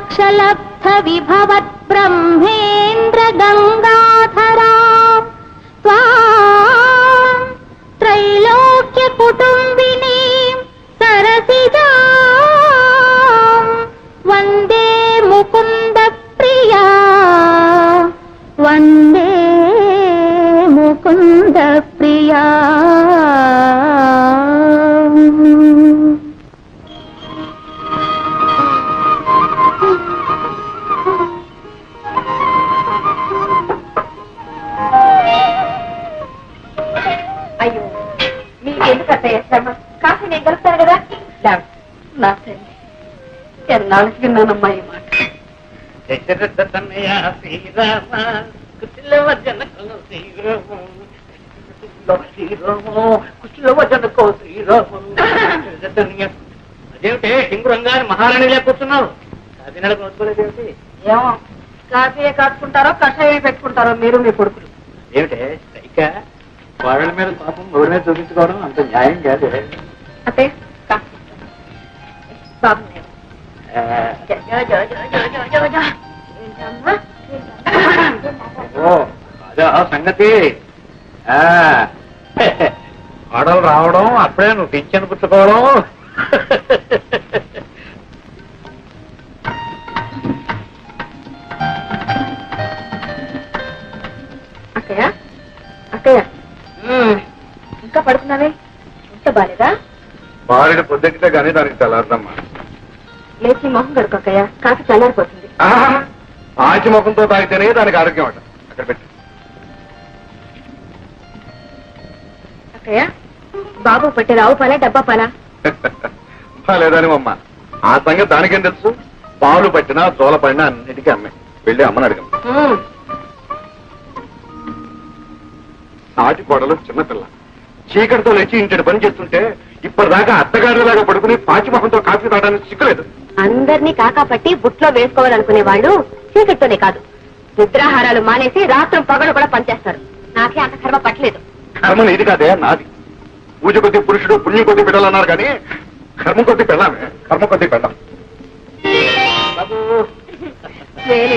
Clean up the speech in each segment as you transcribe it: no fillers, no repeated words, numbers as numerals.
మోక్షలబ్ధ విభవత్ బ్రహ్మేంద్ర గంగాధరా త్వాం త్రైలోక్య కుటుంబినీ సరసిజా వందే ముకుంద ప్రియా వందే ముకుంద ప్రియా. అయ్యో మీకెందుకు అత్తయ్య శ్రమ? కాఫీ నేను కలుపుతాను కదా. నా తల్లి ఎన్నాళ్ళకి విన్నానమ్మా ఈ మాట. దశరథ తనయ శ్రీరామ కుశలవ జనకో శ్రీరామ కుశలవ జనకో శ్రీరామ. అదేమిటే సింగురంగా మహారాణి లేకపోతున్నావు? కాఫీ నెలకు వద్దులేదేమిటి? ఏమో కాఫీయే కాచుకుంటారో కషాయం పెట్టుకుంటారో మీరు మీ కొడుకులు. ఏమిటే సైక వాళ్ళ మీద పాపం ఎవరి మీద చూపించుకోవడం అంత న్యాయం కాదు. అత్తయ్య కాఫీ బాబు ఓ అదే సంగతి. ఆడలు రావడం అప్పుడే నువ్వు పింఛను పుచ్చుకోవడం. అక్కయ్య అక్కయ్య ఇంకా పడుకున్నావే? ఇంత బాలేదా? బాలిన పొద్దుకితే కానీ దానికి తెల్లారదమ్మా. లేచి మొహం కడుకోకయ్యా, కాఫీ చల్లారిపోతుంది. ఆచి ముఖంతో తాగితేనే దానికి ఆరోగ్యం అంట. అక్కడ పెట్టి అక్కయ్య బాబు పట్టే రావు పాలా డబ్బా పాలా? లేదని అమ్మ ఆ సంగతి దానికేం తెలుసు. పాలు పట్టినా తోల పడినా అన్నిటికీ అమ్మే. వెళ్ళి అమ్మని అడగం. సాటి పొడలు చిన్నపిల్ల చీకటితో లేచి ఇంటి పని చేస్తుంటే ఇప్పటిదాకా అత్తగారిలాగా పడుకుని పాచి ముఖంతో కాఫీ తాగడానికి సిక్కులేదు. అందరినీ కాకా పట్టి బుట్లో వేసుకోవాలనుకునే వాళ్ళు చీకటితోనే కాదు నిద్రాహారాలు మానేసి రాత్రం పగలు కూడా పనిచేస్తారు. నాకే అంత కర్మ పట్టలేదు. కర్మ నీది కాదే, నాది. పూజ కొద్ది పురుషుడు పుణ్యం కొద్ది పెట్టాలన్నారు కానీ కర్మ కొద్ది పెళ్ళామే. కర్మ కొద్ది పెళ్ళాం.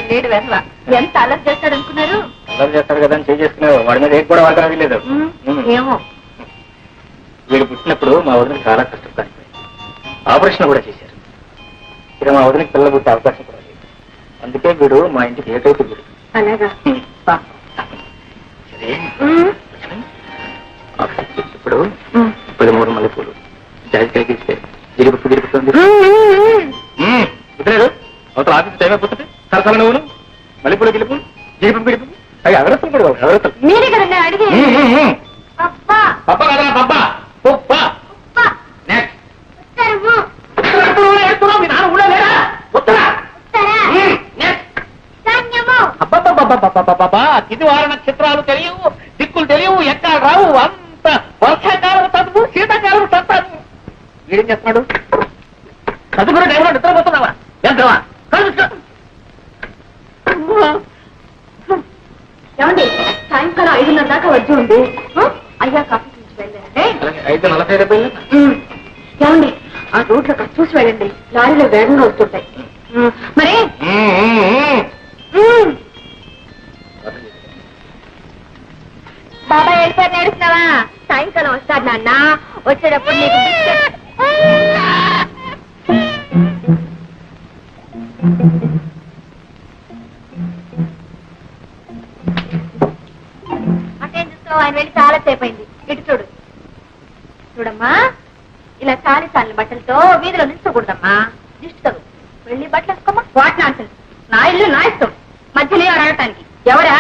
నేడు వెర్ర ఎంత అలర్ట్ చేస్తాడు అనుకున్నారు? అల్లరి చేస్తాడు కదా అని చేసుకునేవు. వాడి మీద ఏం కూడా వాడకం లేదు. ఏమో వీడు పుట్టినప్పుడు మా వదిన చాలా కష్టపడి ఆపరేషన్ కూడా చేశారు. ఇక మా వదినకి పిల్లలు పుట్టే అవకాశం కూడా లేదు. అందుకే వీడు మా ఇంటికి ఏకైతే వీడు. అలాగా సరే ఇప్పుడు 13 మల్లెపూలు జాజికాయకి ఇస్తే గిరిపుతుంది. కుదరదు అవతల ఆఫీస్ టైం అయిపోతుంది. సరసల నువ్వును మల్లెపూలు గిలిపు గిరిపు గిరిపు అవి ఎవరెత్తులు కూడా ఎవరెత్తులు. మీరే కదండి అడిగి పప్పా కదా పప్పా ఉప్పా నెక్స్ట్ మీ నాన్న ఊళ్ళో లేరా? అబ్బా తిది వార నక్షత్రాలు తెలియవు, దిక్కులు తెలియవు, ఎక్కడ రావు. అంత వర్షాకాలం చదువు, శీతాకాలం చదువు. వీడేం చేస్తున్నాడు? చదువుకునే టైంలో నిద్రపోతున్నావా? ఎంతవా ఏమండి సాయంకాలం 5:30 దాకా వచ్చి ఉంది. అయ్యా కాఫీ చూసి వెళ్ళండి. 5:45 ఏమండి ఆ రోడ్లో చూసి వెళ్ళండి. లారీలో వేగంగా వస్తుంటాయి. మరి బాబాయ్ వెళ్ళిపోయి నేడుస్తున్నావా? సాయంకాలం వస్తాడు నాన్న. వచ్చేటప్పుడు నీకు అటేం చూస్తావు? ఆయన వెళ్ళి చాలా సేపు అయింది. ఇటు చూడు. చూడమ్మా ఇలా చాలి చాలిన బట్టలతో వీధిలో నిల్చోకూడదమ్మా. దిష్టి తగు. వెళ్ళి బట్టలు వేసుకోమ్మా. What nonsense. నా ఇల్లు నా ఇష్టం. మధ్యలో అడగటానికి ఎవరా?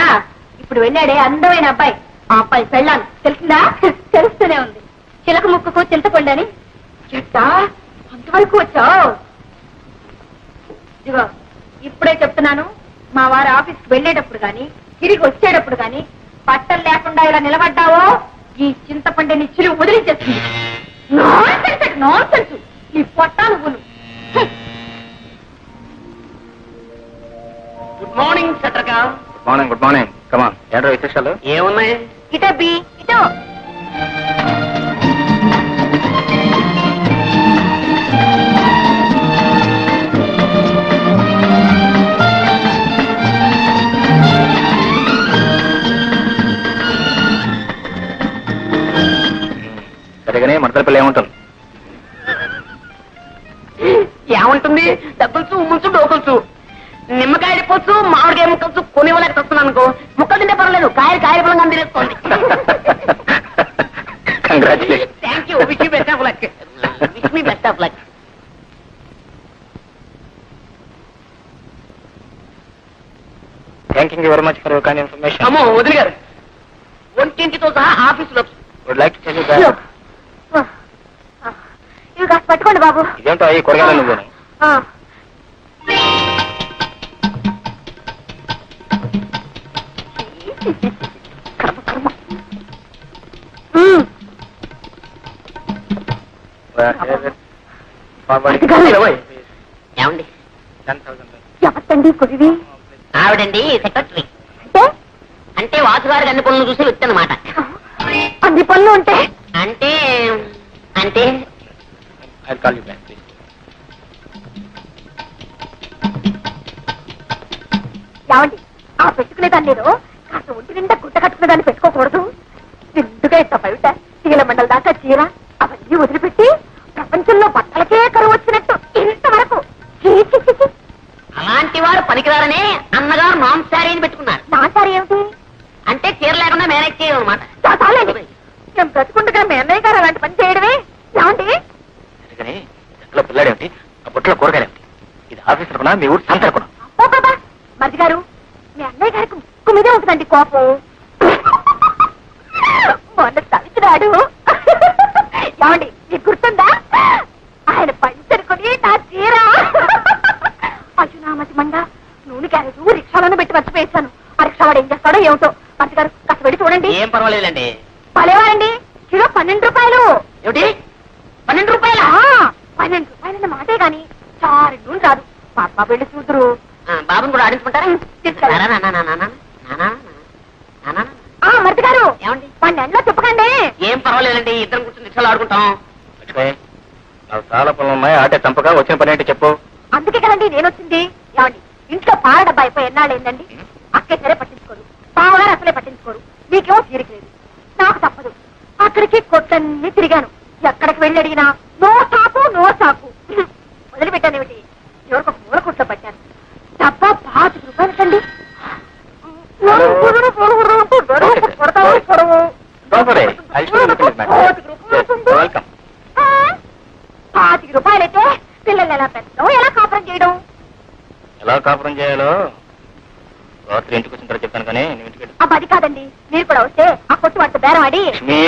ఇప్పుడు వెళ్ళాడే అందమైన అబ్బాయి. ఆ అబ్బాయి పెళ్ళాను తెలిసిందా? తెలుస్తూనే ఉంది. చిలక ముక్కుకు చింతపండని. చెట్టా అంతవరకు వచ్చావు? ఇదిగో ఇప్పుడే చెప్తున్నాను. మా వారి ఆఫీస్కి వెళ్ళేటప్పుడు గాని తిరిగి వచ్చేటప్పుడు గాని బట్టలు లేకుండా ఇలా నిలబడ్డావో ఈ చింతపండుని చిలువు వదిలించేస్తుంది. నాన్సెన్స్ ఈ పొట్టా నువ్వులు. గుడ్ మార్నింగ్ చంద్రకా. Good morning. Good morning. Come on. ఏంటో విశేషాలు? ఏమున్నాయి? ఇటో బి ఇటో. ముసలి ఏముంటుంది? ఏముంటుంది? డబ్బులుచు ఉమ్ములుచు డోకులుచు నిమ్మకాయ పొచ్చు మామిడికాయ ముక్కలుచు కొనివ్వలేక వస్తున్నాను అనుకో. ముక్కలు తింటే పర్వాలేదు, కాయలు బలంగా తినేసుకోండి. Congratulation. Thank you. Wish you best of luck. Wish me best of luck. Thanking you very much for your kind information. అమ్మో వదిలి గారు, ఒంటింటితో సహా ఆఫీసులో would like to tell you that. ఇవి కాస్త పట్టుకోండి బాబు. ఇదేంటో ఈ కూరగాయలు నువ్వు ఆ. మ్మ్. ఏమండి? 10,000. ఎవరితండి కొరివి? ఆవిడండి సెక్రటరీ. అంటే అంటే వాసుగారికి అన్ని పనులు చూసి వచ్చానమాట. అన్ని పనులు ఉంటే అంటే అంటే I'll call you back, please. ఏమండి ఆ పెట్టుకునేదాన్ని నేను కాస్త ఒంటి నిండా గుట్ట కట్టుకునేదాన్ని పెట్టుకోకూడదు. నిండుగా ఇంత బయట చీల మండల దాకా చీర అవన్నీ వదిలిపెట్టి ప్రపంచంలో బట్టలకే కరువు వచ్చినట్టు ఇంతవరకు చీ, చీ, చీ, చీ. అలాంటి వారు పనికిరారనే అన్నగారు నాన్ శారీని పెట్టుకున్నారు. నా సారి ఏమిటి? అంటే చీర లేకుండా మేనేజ్ చేయడం అనమాట. చాలండి, నేను బ్రతుకుండగా మీ అన్నయ్య గారు అలాంటి పని చేయడమే. ఏమండి అందుకని ఇంట్లో పిల్లాడేమిటి, ఆ బుట్టలో కూరగాయలేమిటి? ఇది ఆఫీస్ అనుకున్నా, మీ ఊరు సంత అనుకున్నా. ఓ బాబా మరిది గారు, మీ అన్నయ్య గారికి ముక్కు మీదే ఉంటుందండి కోపం. మొన్న తలిచినాడు. ఏమండి మీకు గుర్తుందా? ఆయన పంచరుకొని నా చీర అజునామతి మండ నూనె క్యారెట్ రిక్షాలను పెట్టి మర్చిపోయేశాను. ఆ రిక్షావాడు ఏం చేస్తాడో ఏమిటో. మరిది గారు కాస్త వెళ్ళి చూడండి. ఏం పర్వాలేదండి. పలేవారండి, కిలో 12 రూపాయలు. ఏమిటి 12 రూపాయలా? 12 రూపాయలన్న మాటే గాని చారు నూనె రాదు. పాప వెళ్ళి చూదురు. బాబుని కూడా ఆడించుకుంటారా? తీసుకెళ్ళండి. నానా, నానా, నానా, నానా, నానా. మరిది గారు ఏమండి? వాడిని ఎండలో తిప్పకండి. ఏం పర్వాలేదండి, ఇద్దరం కూర్చొని రిక్షాలు ఆడుకుంటాం. లక్ష్మి, నాకు చాలా పనులు ఉన్నాయి. ఆటే చంపగా వచ్చిన పని ఏంటి చెప్పు. అందుకే కదండి నేను వచ్చింది. ఏమండి ఇంట్లో పాల డబ్బా అయిపోయి ఎన్నాళ్ళు ఏందండి? అక్కే సరే పట్టించుకోరు, బావగారు అసలే పట్టించుకోరు. మీకేమో తీరికలేదు, నాకు తప్పదు. అక్కడికి కొట్టన్ని తిరిగాను. ఎక్కడికి వెళ్ళి అడిగినా నో సాకు నో సాకు. వదిలిపెట్టానేమిటి, ఎవరికి ఒక మూల కొట్లో పట్టాను. డబ్బా 25 రూపాయలకండి. Don't worry, I'll show you the place, madam. Yes, you're welcome. 25 రూపాయలైతే పిల్లలు ఎలా పెట్టడం, ఎలా కాపురం చేయడం? ఎలా కాపురం చేయాలో రాత్రి ఇంటికి వచ్చిన తర్వాత చెప్తాను, కానీ నువ్వు ఇంటికి వెళ్ళు. అది కాదండి, మీరు కూడా వస్తే ఆ కొట్టు వాడితో బేరం ఆడి. లక్ష్మి,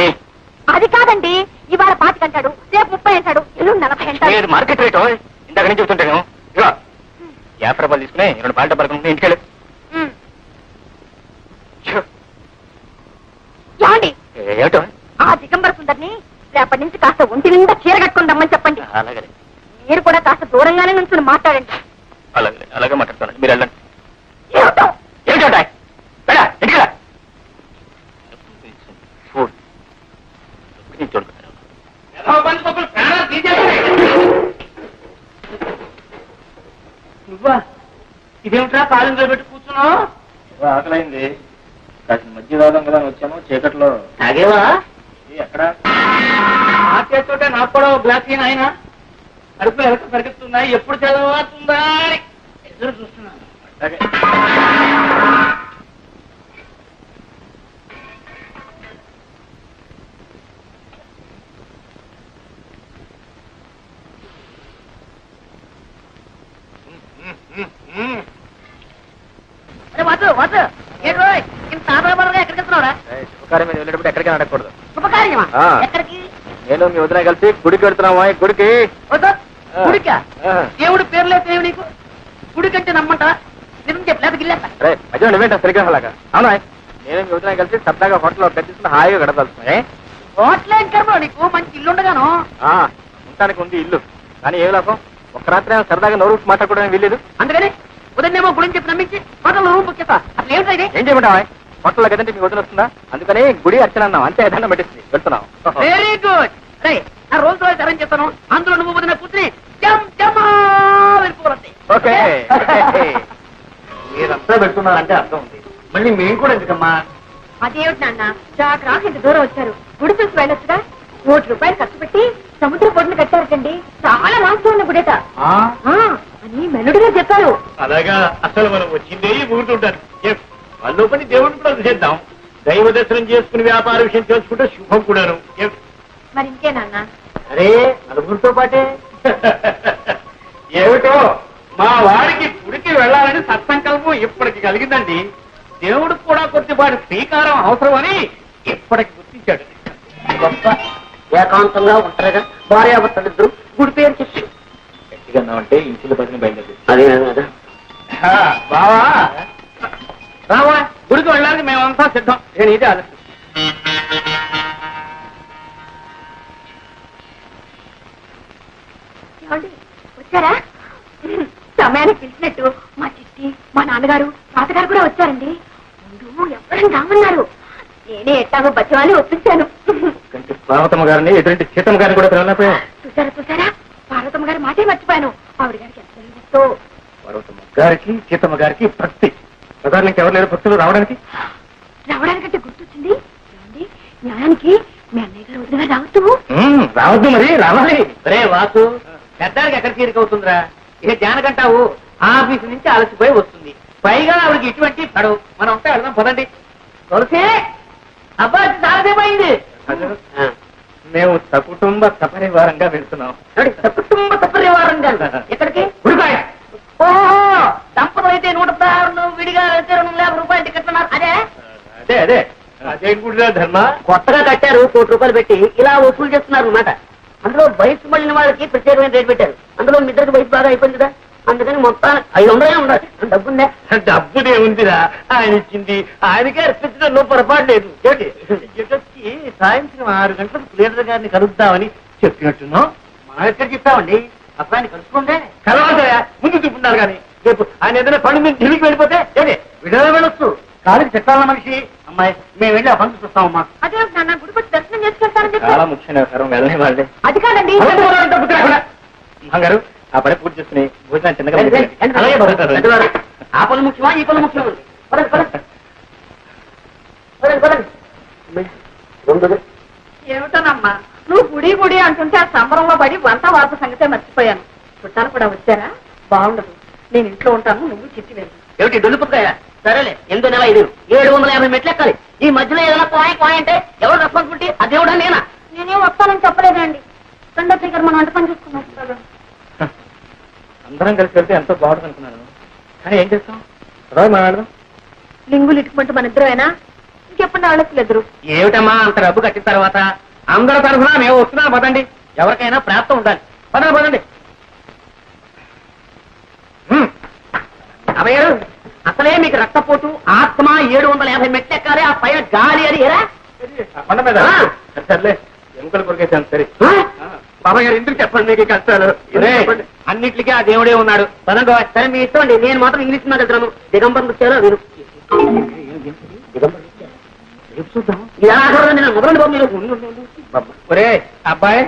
అది కాదండి, ఇవాళ 25 అంటాడు, రేపు 30 అంటాడు, ఎల్లుండి 40 అంటాడు. ఇది మార్కెట్ రేటు. ఇందాక నుంచి చెప్తుంటాను. ఇదిగో 50 రూపాయలు తీసుకుని 2 పాయింట్ పడుకుంటే ఇంటికి వెళ్ళు. ఉమ్. ఏమండి ఏమిటో? ఆ దిగంబర సుందరిని రేపటి నుంచి కాస్త ఒంటి నిండా చీర కట్టుకుని రమ్మని చెప్పండి. అలాగే మీరు కూడా కాస్త దూరంగానే నుంచుని మాట్లాడండి. అలాగే అలాగే మాట్లాడతాను. మీరు వెళ్ళండి. ఏమిటో ఏమిటో వెళ్ళా ఇంటికి వెళ్ళా. నువ్వా? ఇదేమిట్రా కాలంలో పెట్టి కూర్చున్నావు? ఆకలైంది, కాసిన మధ్య తాగం కదా వచ్చాము. చీకట్లో తాగేవా? ఎక్కడ ఆ చేస్తుంటే నాకు కూడా ఒక గ్లాస్ ఆయన కడుపులో ఎలక పరిగెత్తున్నాయి, ఎప్పుడు చదవుతుందా అని ఎదురు చూస్తున్నాను. అలాగే. ఇంత ఆధారపడగా ఎక్కడికి వెళ్తున్నారా? శుభకార్యం మీద వెళ్ళేటప్పుడు ఎక్కడికి అడగకూడదు. శుభకార్యమా? ఆ. ఎక్కడికి? నేను మీ వదిన కలిసి గుడికి వెళ్తున్నామా? గుడికి. వద్దు. గుడికా? ఆ. దేవుడు పేర్లే దేవు నీకు. గుడి కంటే నమ్మంటా? నిజం చెప్పి లేదా గిల్లేస్తా. అరే అజయ్, నువ్వేంటా సరిగ్గా అలాగా? అవునా, నేను మీ వదిన కలిసి సరదాగా హోటల్లో గడిచిన హాయిగా గడపలుస్తున్నాయి. హోటలేం కర్మ నీకు, మంచి ఇల్లు ఉండగాను. ఉండటానికి ఉంది ఇల్లు, కానీ ఏ లాభం? ఒక రాత్రి సరదాగా నోరు మాట్లాడుకోవడానికి వీల్లేదు. అందుకని ఉదయనేమో గుడిని చెప్పి నమ్మించి హోటల్ రూమ్ బుక్ చేస్తా. అసలు ఏమిటా ఇది? ఏం చేయమంటావా? హోటల్లో గదంటే మీ వదిన వస్తుందా? అందుకని గుడి అర్చన అన్నాం, అంతే. దండం పెట్టింది, వెళ్తున్నాం. Very good. రే, నా రోజు రోజు అరేంజ్ చేస్తాను. అందులో నువ్వు వదిన కూర్చుని జమ్ జమ్మా వెళ్ళిపోవాలి. ఓకే. మీరంతా పెడుతున్నారంటే అర్థం ఉంది, మళ్ళీ మేము కూడా ఎందుకమ్మా? అదేమిటి నాన్న, చాకు రాక ఇంత దూరం వచ్చారు, గుడి చూసి వెళ్ళొచ్చుగా. ₹1 ఖర్చు పెట్టి సముద్ర పొడిని కట్టారటండి. చాలా లాంగ్ ఉన్న గుడేట అని మెల్లుడిగా చెప్పారు. అలాగా అసలు మనం వచ్చిందే ఊరుతుంటారు. వాళ్ళు పని దేవుడిని కూడా చేద్దాం. దైవ దర్శనం చేసుకుని వ్యాపార విషయం తెలుసుకుంటే శుభం కూడాను. మరి ఇంకేనన్నా? అరే నలుగురితో పాటే. ఏమిటో మా వాడికి గుడికి వెళ్ళాలని సత్సంకల్పం ఇప్పటికి కలిగిందండి. దేవుడికి కూడా కొద్దిపాటి శ్రీకారం అవసరమని ఇప్పటికి గుర్తించాడు. గొప్ప ఏకాంతంగా ఉంటారుగా భార్యాభర్తలిద్దరు గుడి పేరు చెప్పి గట్టిగా అంటే ఇంచుల పదిని బయలుదేరి. అదే కదా బావా రావా, గుడికి వెళ్ళడానికి మేమంతా సిద్ధం. నేను ఇదే ఆలోచన. ఏమండి వచ్చారా? సమయానికి పిలిచినట్టు మా చిట్టి, మా నాన్నగారు, తాతగారు కూడా వచ్చారండి. ముందు ఎవరైనా రామన్నారు. నేనే ఎట్టాగో బచ్చవాలి ఒప్పించాను. పార్వతమ్మ గారిని ఎటువంటి సీతమ్మ గారిని కూడా పిలవలేకపోయా. చూసారా పార్వతమ్మ గారి మాటే మర్చిపోయాను. ఆవిడ గారికి ఎంత పార్వతమ్మ గారికి సీతమ్మ గారికి భక్తి. ప్రధాన ఎవరు లేరు భక్తులు రావడానికి? రావడానికంటే గుర్తొచ్చింది. ఏమండి న్యాయానికి మీ అన్నయ్య గారు వదిలిగా రావద్దు. రావద్దు, మరి రావాలి. రే వాసు, పెద్దానికి ఎక్కడ తీరికవుతుందిరా? ఇక జానకంటావు ఆఫీసు నుంచి అలసిపోయి వస్తుంది. పైగా ఆవిడకి ఇటువంటి పడవు. మనం ఉంటే వెళ్దాం పదండి. తులసి అబ్బాయి సాధ్యమైంది. మేము సకుటుంబ సపరివారంగా వెళ్తున్నాం. సకుటుంబ సపరివారంగా ఎక్కడికి? ఉడికాయ. ఓహో దంపతులు అయితే 116 విడిగా వెళ్తే ₹250 టికెట్ అన్నారు. అదే అదే అదే అదేం గుడిరా ధర్మ? కొత్తగా కట్టారు, ₹1 పెట్టి ఇలా వసూలు చేస్తున్నారు అన్నమాట. అందులో వయసు మళ్ళిన వాళ్ళకి ప్రత్యేకమైన రేట్ పెట్టారు. అందులో మీ ఇద్దరికి వయసు బాగా అయిపోయింది కదా, అందుకని మొత్తం 500 ఉండాలి. డబ్బుందే? డబ్బుదే ఉందిరా, ఆయన ఇచ్చింది ఆయనకే అర్పించడంలో పొరపాటు లేదు. వచ్చి సాయంత్రం 6 గంటలకు లీడర్ గారిని కలుద్దామని చెప్పినట్టున్నాం. మనం ఎక్కడికి ఇస్తామండి? అసలు ఆయన కలుసుకుంటే కలవాలయా, ముందు చూపున్నారు కానీ రేపు ఆయన ఏదైనా పని మీద ఢిల్లీకి వెళ్ళిపోతే ఏంటి విడుదల వెళ్ళొచ్చు. కాలికి చెట్టాల మనిషి అమ్మాయి, మేము వెళ్ళి ఆ పని చూస్తామమ్మా. అదే నాన్న గుడికి వచ్చి దర్శనం చేసుకెళ్తారని చెప్పి. చాలా ముఖ్యమైన వ్యవహారం, వెళ్ళని వాళ్ళే. అది కాదండి. గారు ఆ పని పూర్తి చేసుకుని భోజనం చిన్నగా ఆ పనులు ముఖ్యమా ఈ పనులు ముఖ్యమా? ఏమిటోనమ్మా నువ్వు గుడి అంటుంటే ఆ సంబరంలో పడి వంట వార్త సంగతే మర్చిపోయాను. చుట్టాలు కూడా వచ్చారా? బాగుండదు. నేను ఇంట్లో ఉంటాను, నువ్వు చిట్టి వెళ్ళి. ఏమిటి డొల్లుపుకాయ? సరేలే, 8 750 మెట్లు ఎక్కాలి. ఈ మధ్యలో ఏదైనా కోయ అంటే ఎవరు రెస్పాన్సిబిలిటీ? అదేవిడా నేనా? నేనేం వస్తానని చెప్పలేదండి. రెండో దగ్గర మనం వంట పని చూసుకున్నాం. అందరం కలిసి వెళ్తే ఎంతో బాగుంటుంది అనుకున్నాను, కానీ ఏం చేస్తాం? మనం లింగులు ఇటుకుంటూ మన ఇద్దరేనా? ఇంకెప్పుడు ఆలోచలేదు. ఏమిటమ్మా అంత డబ్బు కట్టిన తర్వాత అందరి తరఫున మేము వస్తున్నాం. పదండి, ఎవరికైనా ప్రాప్తం ఉండాలి. పదండి పదండి. అభయ్యారు, అసలే మీకు రక్తపోటు, ఆత్మ, 750 మెట్లు ఎక్కాలి. ఆ పైన గాలి అది ఎరా కొండ మీద. సర్లే, ఎముకలు కొరికేసాను. సరే బాబాయ్ గారు, ఎందుకు చెప్పండి మీకు కష్టాలు? అన్నిటికీ ఆ దేవుడే ఉన్నాడు. పదండి. సరే మీ ఇష్టం అండి, నేను మాత్రం ఇంగ్లీష్ మీద వెళ్తున్నాను. దిగంబరం వచ్చారో మీరు ఒరే అబ్బాయి,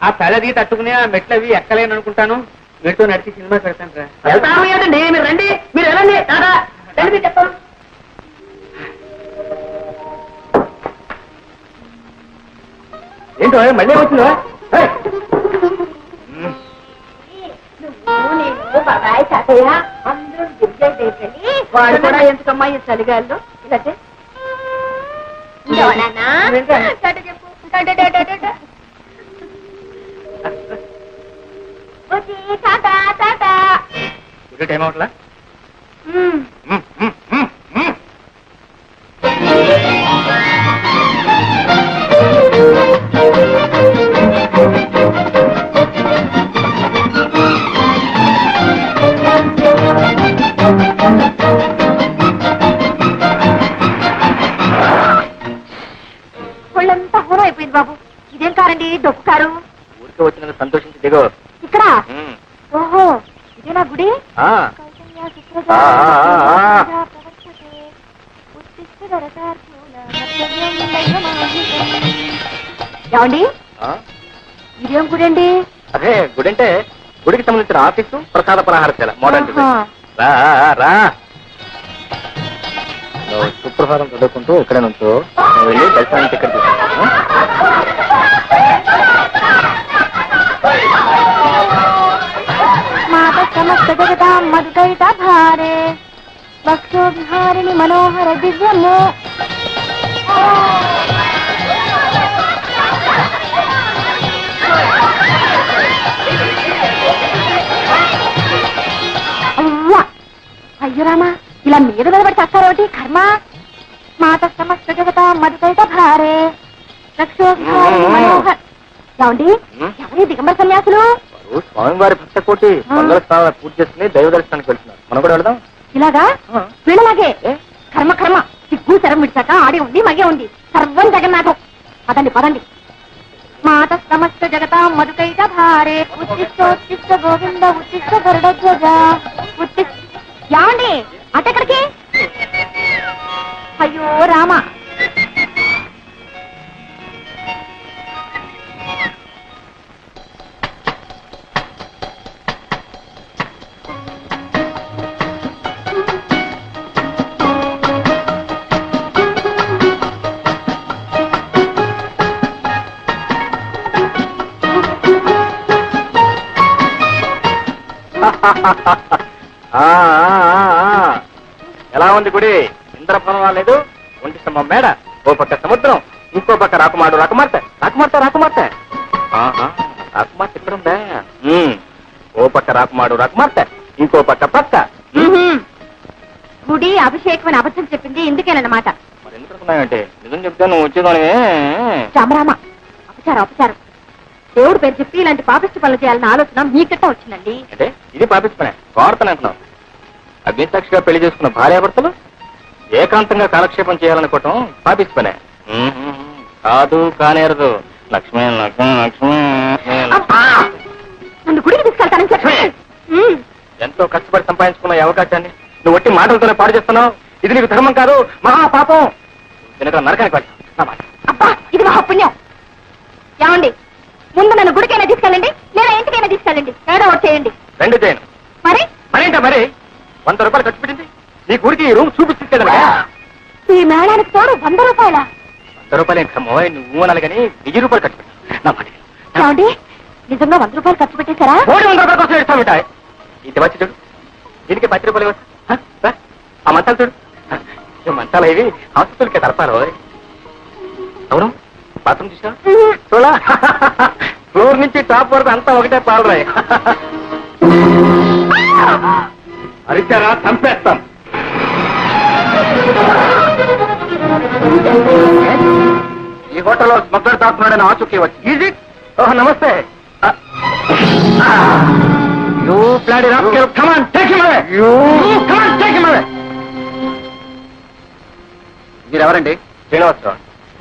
ఆ తలది తట్టుకుని ఆ మెట్లు అవి ఎక్కలేను అనుకుంటాను. వీటితో నడిచి సినిమా పెడతాను రా. వెళ్తాను ఏంటండి, మీరు రండి, మీరు వెళ్ళండి. దాదా రండి, చెప్తాను. ఏంటో మళ్ళీ వచ్చిందా? నేను బాబాయ్ తాతయ్య అందరూ దిగ్గజేసి వాడు కూడా ఎందుకమ్మా ఈ చలిగాల్లో ఇలా టైం అవట్లా? ఒళ్ళంతా హోరం అయిపోయింది బాబు. ఇదేం కారండి, డొక్కు కారు. ఊరికే వచ్చిన సంతోషించి దిగో. ఇక్కడ ఓహో ఇదేనా గుడి? ఏమండి ఇదేం గుడి అండి? అదే గుడి అంటే గుడికి సంబంధించిన ఆఫీసు, ప్రసాద పలహారశాల, మోడర్న్ రా రా. సుప్రభాతం చదువుకుంటూ ఇక్కడే నుంచో వెళ్ళి దర్శనానికి టికెట్ తీసుకుంటాను. మాత సమస్త జగతాం మధుకైట భారే భక్తో విహారిణి మనోహర దివ్యము. అవ్వా అయ్యో రామా, ఇలా మీద నిలబడి చస్తారోటి కర్మ. మాత సమస్త జగతాం మధుకైట భారే భక్తో విహారిణి మనోహర. ఏమండి, ఎవరి దిగంబర సన్యాసులు? స్వామివారి భక్త కోటి మంగళ స్థానాలు పూర్తి చేసుకుని దైవ దర్శనానికి వెళ్తున్నారు. మనం కూడా వెళదాం. ఇలాగా వీళ్ళలాగే కర్మ కర్మ సిగ్గు శరం విడిచాక ఆడే ఉంది మగే ఉంది సర్వం జగన్నాథం. పదండి పదండి. మాత సమస్త జగతా మధుకైట భారే ఉత్తిష్టోత్తిష్ట గోవింద ఉత్తిష్ట గరుడధ్వజ ఉత్తిష్ట. యావండి అటెక్కడికి? అయ్యో రామ, ఎలా ఉంది గుడి? ఇంద్రభవనం రాలేదు, ఒంటి స్తంభం మేడ, ఓ పక్క సముద్రం, ఇంకో పక్క రాకుమాడు రాకుమార్తె రాకుమార్తె రాకుమార్తె. రాకుమార్తె ఇక్కడ ఉందా? ఓ పక్క రాకుమాడు రాకుమార్తె, ఇంకో పక్క పక్క. గుడి అభిషేకం అని అబద్ధం చెప్పింది ఇందుకేనన్నమాట. మరి ఎందుకు అనుకున్నావంటే? నిజం చెప్తే నువ్వు వచ్చేదాని. రామరామ, అపచారం అపచారం. దేవుడు పేరు చెప్పి ఇలాంటి పాపిష్టి పనులు చేయాలన్న ఆలోచన మీకట్ట వచ్చిందండి. అంటే ఇది పాపించుకునే కోరతని అంటున్నావు. అగ్నిసాక్షిగా పెళ్లి చేసుకున్న భార్యాభర్తలు ఏకాంతంగా కాలక్షేపం చేయాలనుకోవటం పాపించుకునే కాదు, కానేరదు. లక్ష్మీ లక్ష్మీ లక్ష్మీ. నన్ను గుడికి తీసుకెళ్తానని చెప్పి ఎంతో కష్టపడి సంపాదించుకున్న ఈ అవకాశాన్ని నువ్వు ఒట్టి మాటలతోనే పాడు చేస్తున్నావు. ఇది నీకు ధర్మం కాదు, మహాపాపం. వెనక నరకానికి పడి. అబ్బా, ఇది మహాపుణ్యం. ఏమండి, ముందు నన్ను గుడికైనా తీసుకెళ్ళండి, లేదా ఇంటికైనా తీసుకెళ్ళండి. ఏదో ఒకటి చేయండి. రెండు చేయను. మరి మరేంటా మరి 100 రూపాయలు ఖర్చు పెట్టింది నీ గుడికి ఈ రూమ్ చూపిస్తుంది. ఈ మేళానికి తోడు 100 రూపాయల. 100 రూపాయలు ఏంటమ్మో, నువ్వు అనాలి కానీ 1000 రూపాయలు ఖర్చు పెట్టు. నా మాట ఏమండి, నిజంగా 100 రూపాయలు ఖర్చు పెట్టేశారా? 100 రూపాయల కోసం ఇస్తా ఉంటాయి. ఇది వచ్చి చూడు, దీనికి 10 రూపాయలు ఇవ్వచ్చు. ఆ మంచాలు చూడు, ఈ మంచాలు ఇవి హాస్పిటల్కి తలపారు. అవును, బాత్రూమ్ చూసా చూడా, ఫ్లోర్ నుంచి టాప్ వరకు అంతా ఒకటే పాలరాయి. అరిచారా చంపేస్తాం. ఈ హోటల్లో స్మగ్లర్ దాక్కున్నాడని ఆచూకీ వచ్చి. ఈజీ. ఓహ్, నమస్తే. You bloody rascal, come on take him away. You come on take him away. మీరెవరండి? శ్రీనివాసరావు.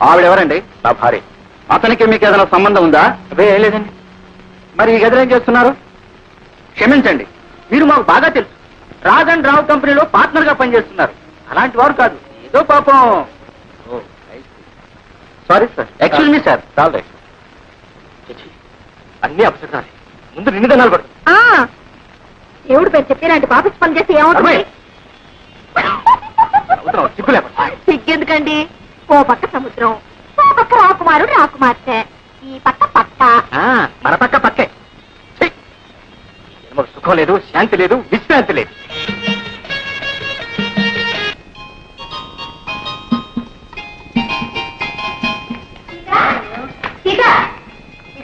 ఆవిడెవరండి? నా భార్య. అతనికి మీకు ఏదైనా సంబంధం ఉందా? అవే ఏం లేదండి. మరి ఈ గదిలో ఏం చేస్తున్నారు? క్షమించండి, మీరు మాకు బాగా తెలుసు. రాజ్ అండ్ రావు కంపెనీలో పార్ట్నర్ గా పనిచేస్తున్నారు. అలాంటి వారు కాదు, ఏదో పాపం. Sorry sir, excuse me sir. చాలు రైట్. అన్ని అపశకునాలే. ముందు నిన్ను దండాలు పడు. దేవుడు పేరు చెప్పి ఇలాంటి పాపిష్టి పని చేసి ఏమవుతుంది? సిగ్గు లేకుండా. సిగ్గెందుకండి? ఓ పక్క సముద్రం, ఓ పక్క రాకుమారుడు రాకుమార్తె, ఈ పక్క పక్క. మన పక్క పక్కే. మాకు సుఖం లేదు, శాంతి లేదు, విశ్రాంతి లేదు.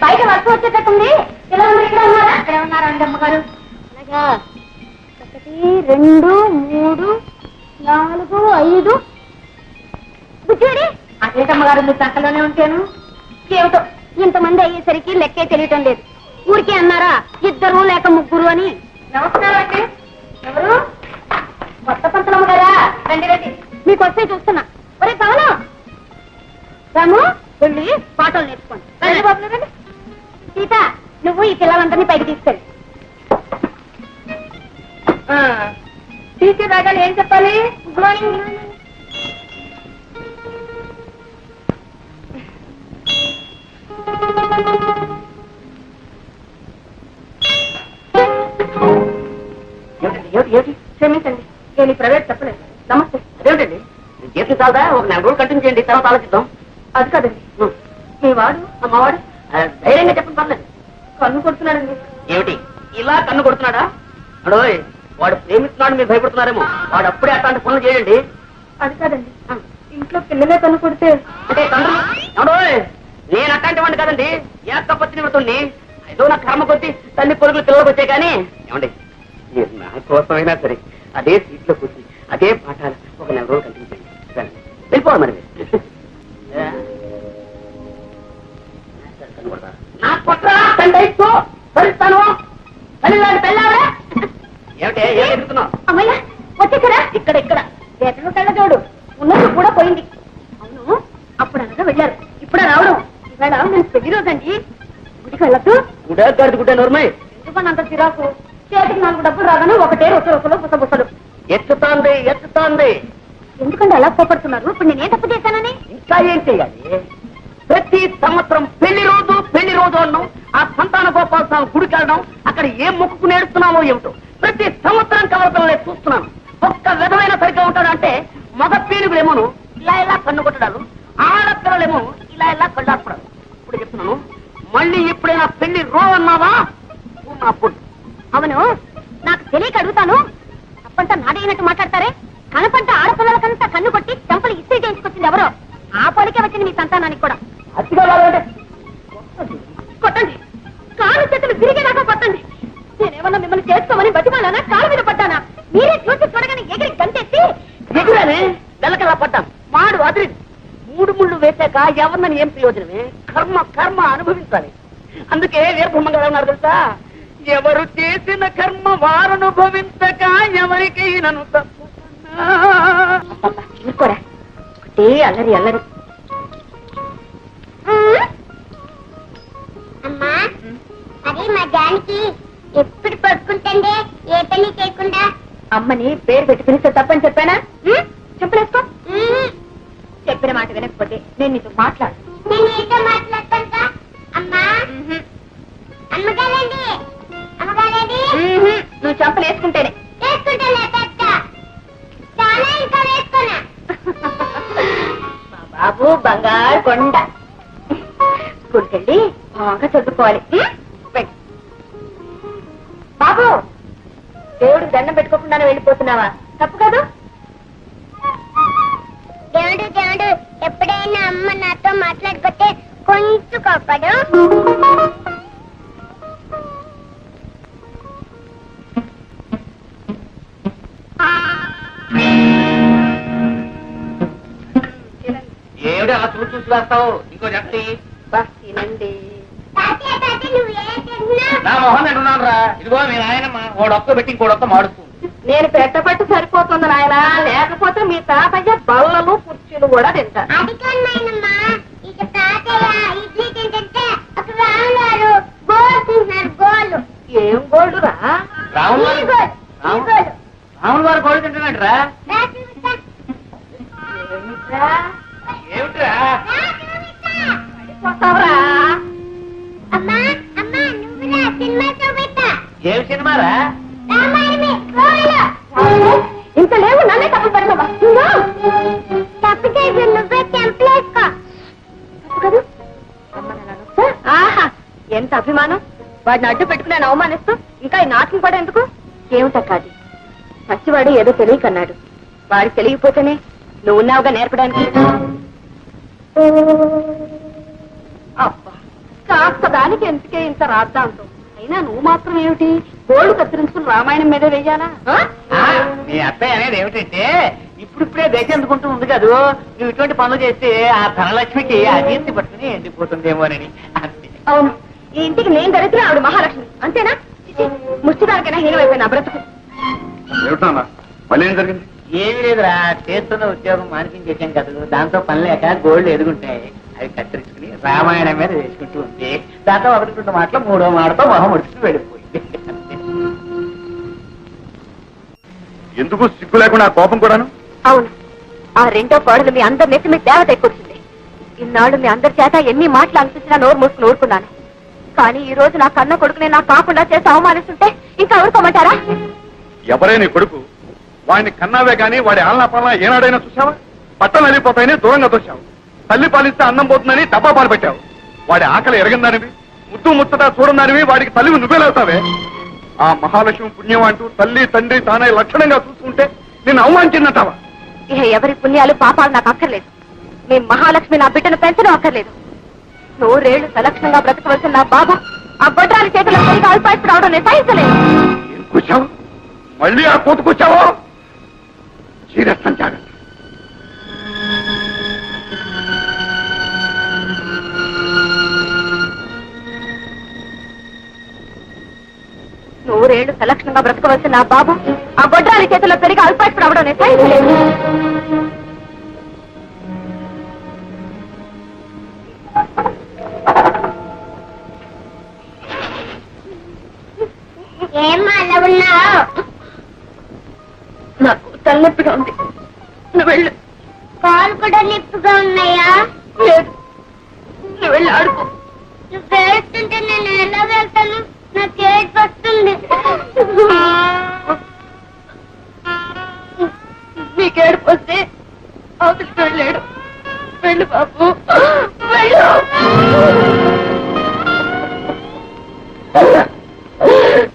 బయట వర్షం వచ్చేటట్టుంది. ఇలా ఇక్కడ ఉన్నారా? అక్కడే ఉన్నారా అండి అమ్మగారు? అలాగా. 1 2 3 4 5. బుజ్జుడి, అదేటమ్మగారు మీరు సంకలోనే ఉంటాను. ఏమిటో ఇంతమంది అయ్యేసరికి లెక్కే తెలియటం లేదు. ఊరికే అన్నారా 2 లేక 3 అని. నమస్కారం అండి. ఎవరు? కొత్త పంతులమ్మ కదా. రండి రండి, మీకు వస్తే చూస్తున్నా. ఒరే కావాలా రాము, వెళ్ళి పాటలు నేర్చుకోండి. రండి బాబు రండి. సీత, నువ్వు ఈ పిల్లలందరినీ పైకి తీసుకెళ్ళి. టీచర్ రాగానే ఏం చెప్పాలి? Good morning. క్షమించండి, నేను ఈ ప్రైవేట్ చెప్పలేదు. నమస్తే. అదేమిటండి, జీతం చాలదా? ఒక 4 రోజులు కంటిన్యూ చేయండి, తర్వాత ఆలోచిద్దాం. అది కాదండి, మీ వాడు అమ్మవాడు ధైర్యంగా చెప్పండి పర్లేదు. కన్ను కొడుతున్నాడండి. ఏమిటి ఇలా కన్ను కొడుతున్నాడా? అడోయ్ వాడు ప్రేమిస్తున్నాడు, మీరు భయపడుతున్నారేమో. వాడు అప్పుడే అట్లాంటి పనులు చేయండి. అది కాదండి, ఇంట్లో పిల్లలే కన్ను కొడితే అంటే తండ్రి అడోయ్ నేను అట్లాంటి వాడిని కదండి. ఏకపత్ని నిమిత్తుని ఏదో నా కర్మ కొద్ది తల్లి పొరుగులు పిల్లలకు వచ్చాయి. కానీ ఏమండి మీరు నా కోసమైనా సరే అదే సీట్లో కూర్చుని అదే పాఠాలు ఒక నెల రోజులు కనిపించండి. వెళ్ళిపోవాలి మరి మీరు. నా కొట్రా తండ్రితో భరిస్తాను. ఏమిటే ఏం ఎదుగుతున్నావు? అమ్మయ్య వచ్చేసారా? ఇక్కడ ఇక్కడ ఎక్కడ కళ్ళజోడు ఉన్నది కూడా పోయింది. అవును, అప్పుడు అనగా వెళ్ళారు, ఇప్పుడు రావడం. ఇవాళ నేను పెళ్లి రోజండి. గుడికి వెళ్ళొద్దు. గుడ్డ గడిది గుడ్డ నోర్మై. ఎందుకని అంత చిరాకు? చేతికి 4 డబ్బులు రాగానే ఒకటే రొసలు పుసబుసలు. ఎత్తుతోంది ఎత్తుతోంది. ఎందుకంటే అలా కోపడుతున్నారు? ఇప్పుడు నేనే తప్పు చేశానని. ఇంకా ఏం చెయ్యాలి? ప్రతి సంవత్సరం పెళ్లి రోజు అన్నాం. ఆ సంతాన గోపాల స్వామి గుడికి వెళ్ళడం, అక్కడ ఏం మొక్కుకు నేడుస్తున్నామో ఏమిటో ప్రతి సంవత్సరం కవలపిల్లలే చూస్తున్నాను. ఒక్క విధమైన సరిగ్గా ఉంటాడంటే మగ పీనుగులేమోను ఇలా ఇలా కన్ను కొట్టడాలు, ఆడపిల్లలేమో ఇలా ఇలా కళ్ళాపడాలు. ఇప్పుడు చెప్తున్నాను, మళ్ళీ ఎప్పుడైనా పెళ్లి అన్నావా నా పొట్టు. అవును, నాకు తెలియక అడుగుతాను. తప్పంతా నాడైనట్టు మాట్లాడతారే. కనపంట ఆడపిల్లలకంతా కన్ను కొట్టి చంపలు ఇస్త్రీ చేయించుకొచ్చింది ఎవరో. ఆ పోలికే వచ్చింది మీ సంతానానికి కూడా. అతిగా లాగండి. కొట్టండి, కాలు చేతులు విరిగేదాకా కొట్టండి. నేనేమన్నా మిమ్మల్ని చేసుకోమని బతిమాలానా? కాలు మీద పడ్డానా? మీరే చూసి చూడగానే ఎగిరి గంతెత్తి ఎదురని వెలకలా పడ్డాను. మాడు అదిరి 3 ముళ్ళు వేశాక ఎవరినని ఏం ప్రయోజనమే? కర్మ కర్మ అనుభవించాలి. అందుకే వీరబ్రహ్మ గారు ఉన్నారు తెలుసా, ఎవరు చేసిన కర్మ వారు అనుభవించక ఎవరికి నన్ను తప్పు కూడా ఒకటే అల్లరి అల్లరి. అమ్మా అది మా జానికి ఎప్పుడు పడుకుంటుండే ఏ పని చేయకుండా. అమ్మని పేరు పెట్టి పిలిస్తే తప్పని చెప్పానా? చెప్పలేసుకో. చెప్పిన మాట వినకపోతే నేను నీతో మాట్లాడు. నేను నీతో మాట్లాడతాను. అమ్మా అమ్మగారండి అమ్మగారండి నువ్వు చంపలు వేసుకుంటేనే. వేసుకుంటానే పెద్ద చాలా ఇంకా వేసుకున్నా. మా బాబు బంగారు కొండ. స్కూల్కి వెళ్ళి బాగా చదువుకోవాలి. వెళ్ళు. బాబు దేవుడికి దండం పెట్టుకోకుండానే వెళ్ళిపోతున్నావా? తప్పు కాదు. దేవుడు దేవుడు ఎప్పుడైనా అమ్మ నాతో మాట్లాడుకుంటే కొంచెం కోపడు. ఏమిటి అలా చూసి వేస్తావు? ఇంకో చెప్పి తినండి. తాతయ్య తాతయ్య నువ్వు ఏం చేస్తున్నావు? నా మొహం తింటున్నాను రా. ఇదిగో మీ నాయనమ్మ ఓడొక్క పెట్టి ఇంకోడొక్క మాడుతుంది. నేను పెట్టబట్టి సరిపోతుంది నాయన, లేకపోతే మీ తాతయ్య బల్లలు కుర్చీలు కూడా తింటారు. అది కాదు నాయనమ్మా, ఇక తాతయ్య ఇడ్లీ తింటుంటే ఒక రాములారు గోలు తింటున్నారు. గోలు ఏం గోల్డ్ రా? రాములు ఈ గోలు ఈ గోలు రాములు వారు కోడి తింటున్నాడు రా. రా చూపిస్తా. ఏమిట్రా? ఏమిట్రా? రా చూపిస్తా. పడిపోతావురా. అమ్మా అమ్మా నువ్వు రా సినిమా చూపిస్తా. ఏమి సినిమారా? రామాయణమే గోలు. ఇంత లేవు నన్నే తప్పు పెడతావా? తప్పు చేసి నువ్వే చెంపలేసుకో. కదా ఆహా, ఎంత అభిమానం! వాడిని అడ్డు పెట్టుకుని ఆయన అవమానిస్తూ ఇంకా ఈ నాటకం కూడా ఎందుకు? ఏమిటక్కాది, పసివాడు ఏదో తెలియకన్నాడు. వాడికి తెలియకపోతేనే నువ్వు ఉన్నావుగా నేర్పడానికి. అబ్బా, కాస్త దానికి ఎందుకే ఇంత రాద్దాంతో. అయినా నువ్వు మాత్రం ఏమిటి గోళ్ళు కత్తిరించుకుని రామాయణం మీద వెయ్యాలా? మీ అత్తయ్య అనేది ఏమిటంటే ఇప్పుడిప్పుడే దేశం ఎందుకుంటూ ఉంది కదూ, నువ్వు ఇటువంటి పనులు చేస్తే ఆ ధనలక్ష్మికి ఆ కీర్తి పట్టుకుని ఎండిపోతుందేమోనని అంతే. అవును, ఈ ఇంటికి నేను దరిద్ర ఆవిడ మహాలక్ష్మి అంతేనా? ముష్టిదానికైనా హీనమైపోయిన బ్రతుకు. ఏమిటా మళ్ళీ ఏం జరిగింది? ఏమీ లేదురా, చేస్తున్న ఉద్యోగం మానిపించేసాం కదా, దాంతో పని లేక గోల్డ్ ఎదుగుంటాయి. అవి కత్తిరించుకుని రామాయణం మీద వేసుకుంటూ ఉంది. దాంతో 1-2 మాటలు 3వ మాటతో మొహం ముడుచుకుని వెళ్ళిపోయింది. ఎందుకు సిగ్గు లేకుండా ఆ కోపం కూడాను? అవును, ఆ రెండో కోడలు మీ అందరి నెత్తి మీద దేవత ఎక్కుతుంది. ఇన్నాళ్ళు మీ అందరి చేత ఎన్ని మాటలు అనిపించినా నోరు మూసుకుని ఊరుకున్నాను. కానీ ఈ రోజు నా కన్న కొడుకునే నాకు కాకుండా చేసి అవమానిస్తుంటే ఇంకా ఊరుకోమంటారా? ఎవరే నీ కొడుకు? వాడిని కన్నావే గాని వాడి ఆలనా పాలనా ఏనాడైనా చూసావా? బట్టలు వెళ్ళిపోతాయని దూరంగా తోశావు. తల్లి పాలిస్తే అన్నం పోతుందని డబ్బా పాలు పెట్టావు. వాడి ఆకలి ఎరగందానివి, ముద్దు ముచ్చట చూడందానివి, వాడికి తల్లివి నువ్వేలవుతావే. ఆ మహాలక్ష్మి పుణ్యం అంటూ తల్లి తండ్రి తానే లక్షణంగా చూసుకుంటే నిన్ను అవమానించినట్టావా? ఇహ ఎవరి పుణ్యాలు పాపాలు నాకు అక్కర్లేదు. మీ మహాలక్ష్మి నా బిడ్డను పెంచడం అక్కర్లేదు. 100 ఏళ్లు సలక్షణంగా బ్రతకవలసిన నా బాబు ఆ గొడ్రాలి చేతుల్లో సరిగా అల్పాయిస్తూ రావడం నేను సహించలేదు. ఏం కూర్చావు? మళ్ళీ ఆ కోతుకొచ్చావో? చీరేస్తాను జాగ్రత్త. నూరేళ్లు సలక్షణంగా బ్రతకవలసిన నా బాబు ఆ గొడ్రాలి చేతుల్లో సరిగా అల్పాయిస్తూ రావడం నేను సహించలేదు. ఏమ్మా అలా ఉన్నావు? నాకు తలనొప్పిగా ఉంది, నువ్వు వెళ్ళు. కాలు కూడా నిప్పుగా ఉన్నాయా? లేదు, నువ్వు వెళ్ళి ఆడుకో. నువ్వు వేస్తుంటే నేను ఎలా వెళ్తాను? నాకు ఏడుపు వస్తుంది. నీకేడుపు వస్తే అవతలికి వెళ్ళాడు. వెళ్ళు బాబు, వెళ్ళు.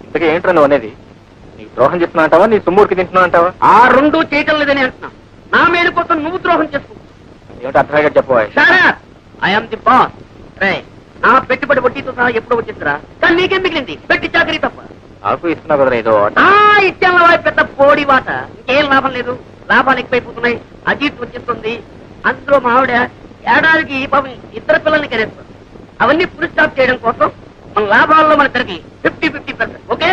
ఇంతకీ ఏంట్రా నువ్వు అనేది? నీకు ద్రోహం చెప్తున్నా అంటావా, నీ సొమ్ముడికి తింటున్నా అంటావా? ఆ రెండూ చేయటం లేదని అంటున్నా. నా మేలు కోసం నువ్వు ద్రోహం చేసుకుంటా. ఏమిటి అర్థంగా చెప్పవా? I'm the boss. నా పెట్టుబడి వడ్డీతో సహా ఎప్పుడో వచ్చేస్తారా? కానీ నీకేం మిగిలింది? పెట్టి చాకరీ తప్ప. నాకు ఇస్తున్నావు కదా ఏదో ఆట. ఇచ్చాను పెద్ద పోడి వాట. ఇంకేం లాభం లేదు. లాభాలు ఎక్కువైపోతున్నాయి, అజీర్తి వచ్చేస్తుంది. అందులో మా ఆవిడ ఏడాదికి పాపం 2 పిల్లల్ని కనేస్తారు. అవన్నీ ఫుల్ స్టాప్ చేయడం కోసం మన లాభాల్లో మన తరగి 50-50%. Okay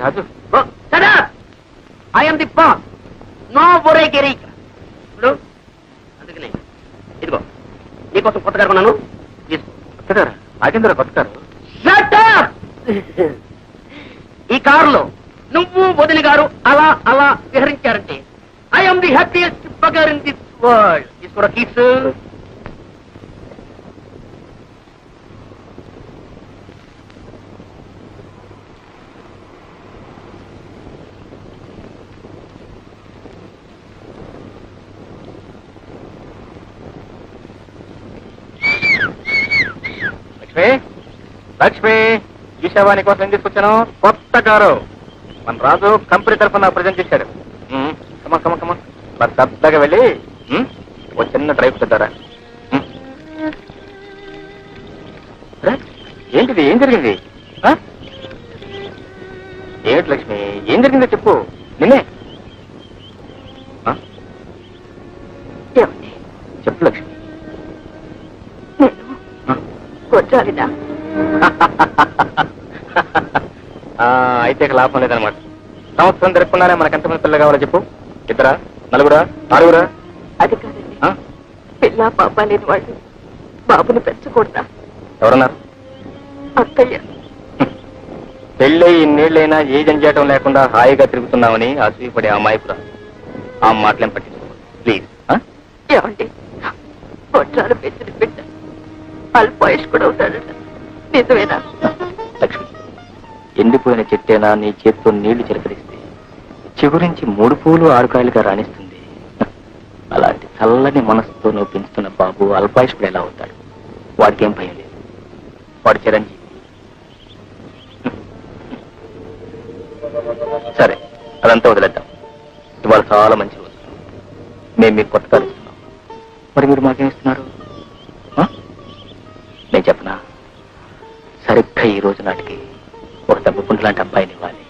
Raju, I'm the boss. No ఒరే గిరి. ఇప్పుడు అందుకనే ఇదిగో నీకోసం కొత్త కారు కొన్నాను, తీసుకో. కొత్తగారా? ఆగిందరా కొత్త కారు? Shut up! ఈ కారులో నువ్వు వదిలి గారు అలా అలా విహరించారంటే I'm the happiest bugger in this world. తీసుకోరా కీస్. లక్ష్మి, లక్ష్మి, చూసావా నీకోసం ఏం తీసుకొచ్చాను? కొత్త కారు. మన రాజు కంపెనీ తరఫున ప్రజెంట్ చేశాడు. కమా కమా కమా, మరి పెద్దగా వెళ్ళి ఓ చిన్న డ్రైవ్ పెద్దారా. ఏంటిది? ఏం జరిగింది? ఏమిటి లక్ష్మి, ఏం జరిగిందో చెప్పు. నిన్నే ఏమండి? చెప్పు లక్ష్మి. నేను గొడ్రాలినా? అయితే ఇక లాభం లేదనమాట. సంవత్సరం జరుపుకున్నారే మనకు ఎంతమంది పిల్లలు కావాలో చెప్పు. 2, 4, 6? అది కాదండి, పిల్ల పాప లేని వాళ్ళు బాబుని పెంచకూడదా? ఎవరన్నారు? అక్కయ్య. పెళ్ళై ఇన్నేళ్ళైనా ఏ జంజాటం లేకుండా హాయిగా తిరుగుతున్నామని అసూయపడే అమాయకురా. ఆ మాటలేం పట్టించుకో ప్లీజ్. ఏమండి, గొడ్రాలు పెంచిన బిడ్డ అల్పాయుష్కుడు అవుతాడట, నిజమేనా? లక్ష్మి, ఎండిపోయిన చెట్టేనా నీ చేత్తో నీళ్లు చిలకరిస్తే చిగురించి 3 పూలు 6 కాయలుగా రాణిస్తుంది. అలాంటి చల్లని మనసుతో నువ్వు పెంచుతున్న బాబు అల్పాయుష్కుడు ఎలా అవుతాడు? వాడికేం భయం లేదు, వాడు చిరంజీవి. సరే, అదంతా వదిలేద్దాం. ఇవాళ చాలా మంచి రోజు. మేము మీకు కొత్త కారు ఇస్తున్నాం. మరి మీరు మాకేం ఇస్తున్నారు? నేను చెప్పనా? సరిగ్గా ఈ రోజు నాటికి ఒక తగ్గుకుంటు లాంటి అబ్బాయిని ఇవ్వాలి.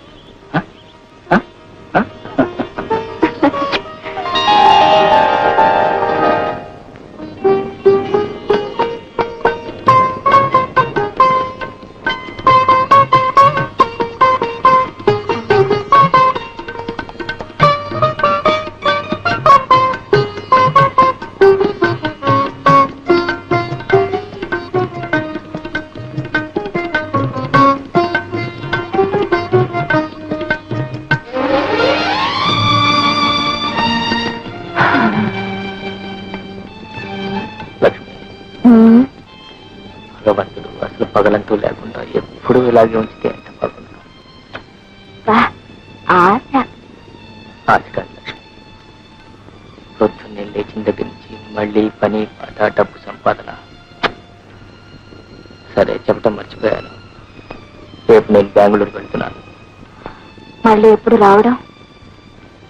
భగవంతుడు అసలు పగలంటూ లేకుండా ఎప్పుడు ఇలాగే ఉంచితే ఎంత బాగుంటాం. ఆశ కాదు లక్ష్మి, పొద్దున్నే లేచిన దగ్గర నుంచి మళ్ళీ పని పాట డబ్బు సంపాదన. సరే చెప్పటం మర్చిపోయాను. రేపు నేను బెంగళూరు వెళ్తున్నాను. మళ్ళీ ఎప్పుడు రావడం?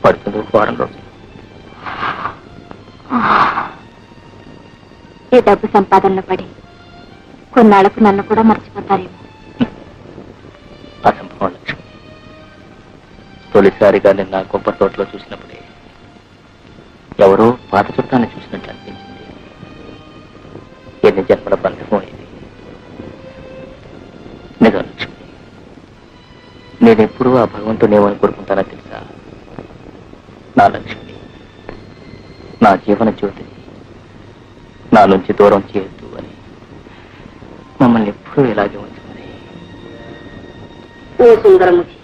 పడుతుంది వారం రోజులు. ఈ డబ్బు సంపాదనలో పడి కొన్నాళ్లకు నన్ను కూడా మర్చిపోతారేమో. అసంభవం లక్ష్మి. తొలిసారిగా నిన్న కొబ్బరి తోటలో చూసినప్పుడే ఎవరో పాత చుట్టాన్ని చూసినట్టు అనిపించింది. ఎన్ని జన్మల బంధమో ఇది. నిజం లక్ష్మి, నేనెప్పుడూ ఆ భగవంతుని ఏమని కోరుకుంటానో తెలుసా? నా లక్ష్మి, నా జీవన జ్యోతిని నా నుంచి దూరం చేయొద్దు అని. మమ్మల్ని ఎప్పుడూ ఇలాగే ఉంచుతుంది. ఓ సుందరముఖి,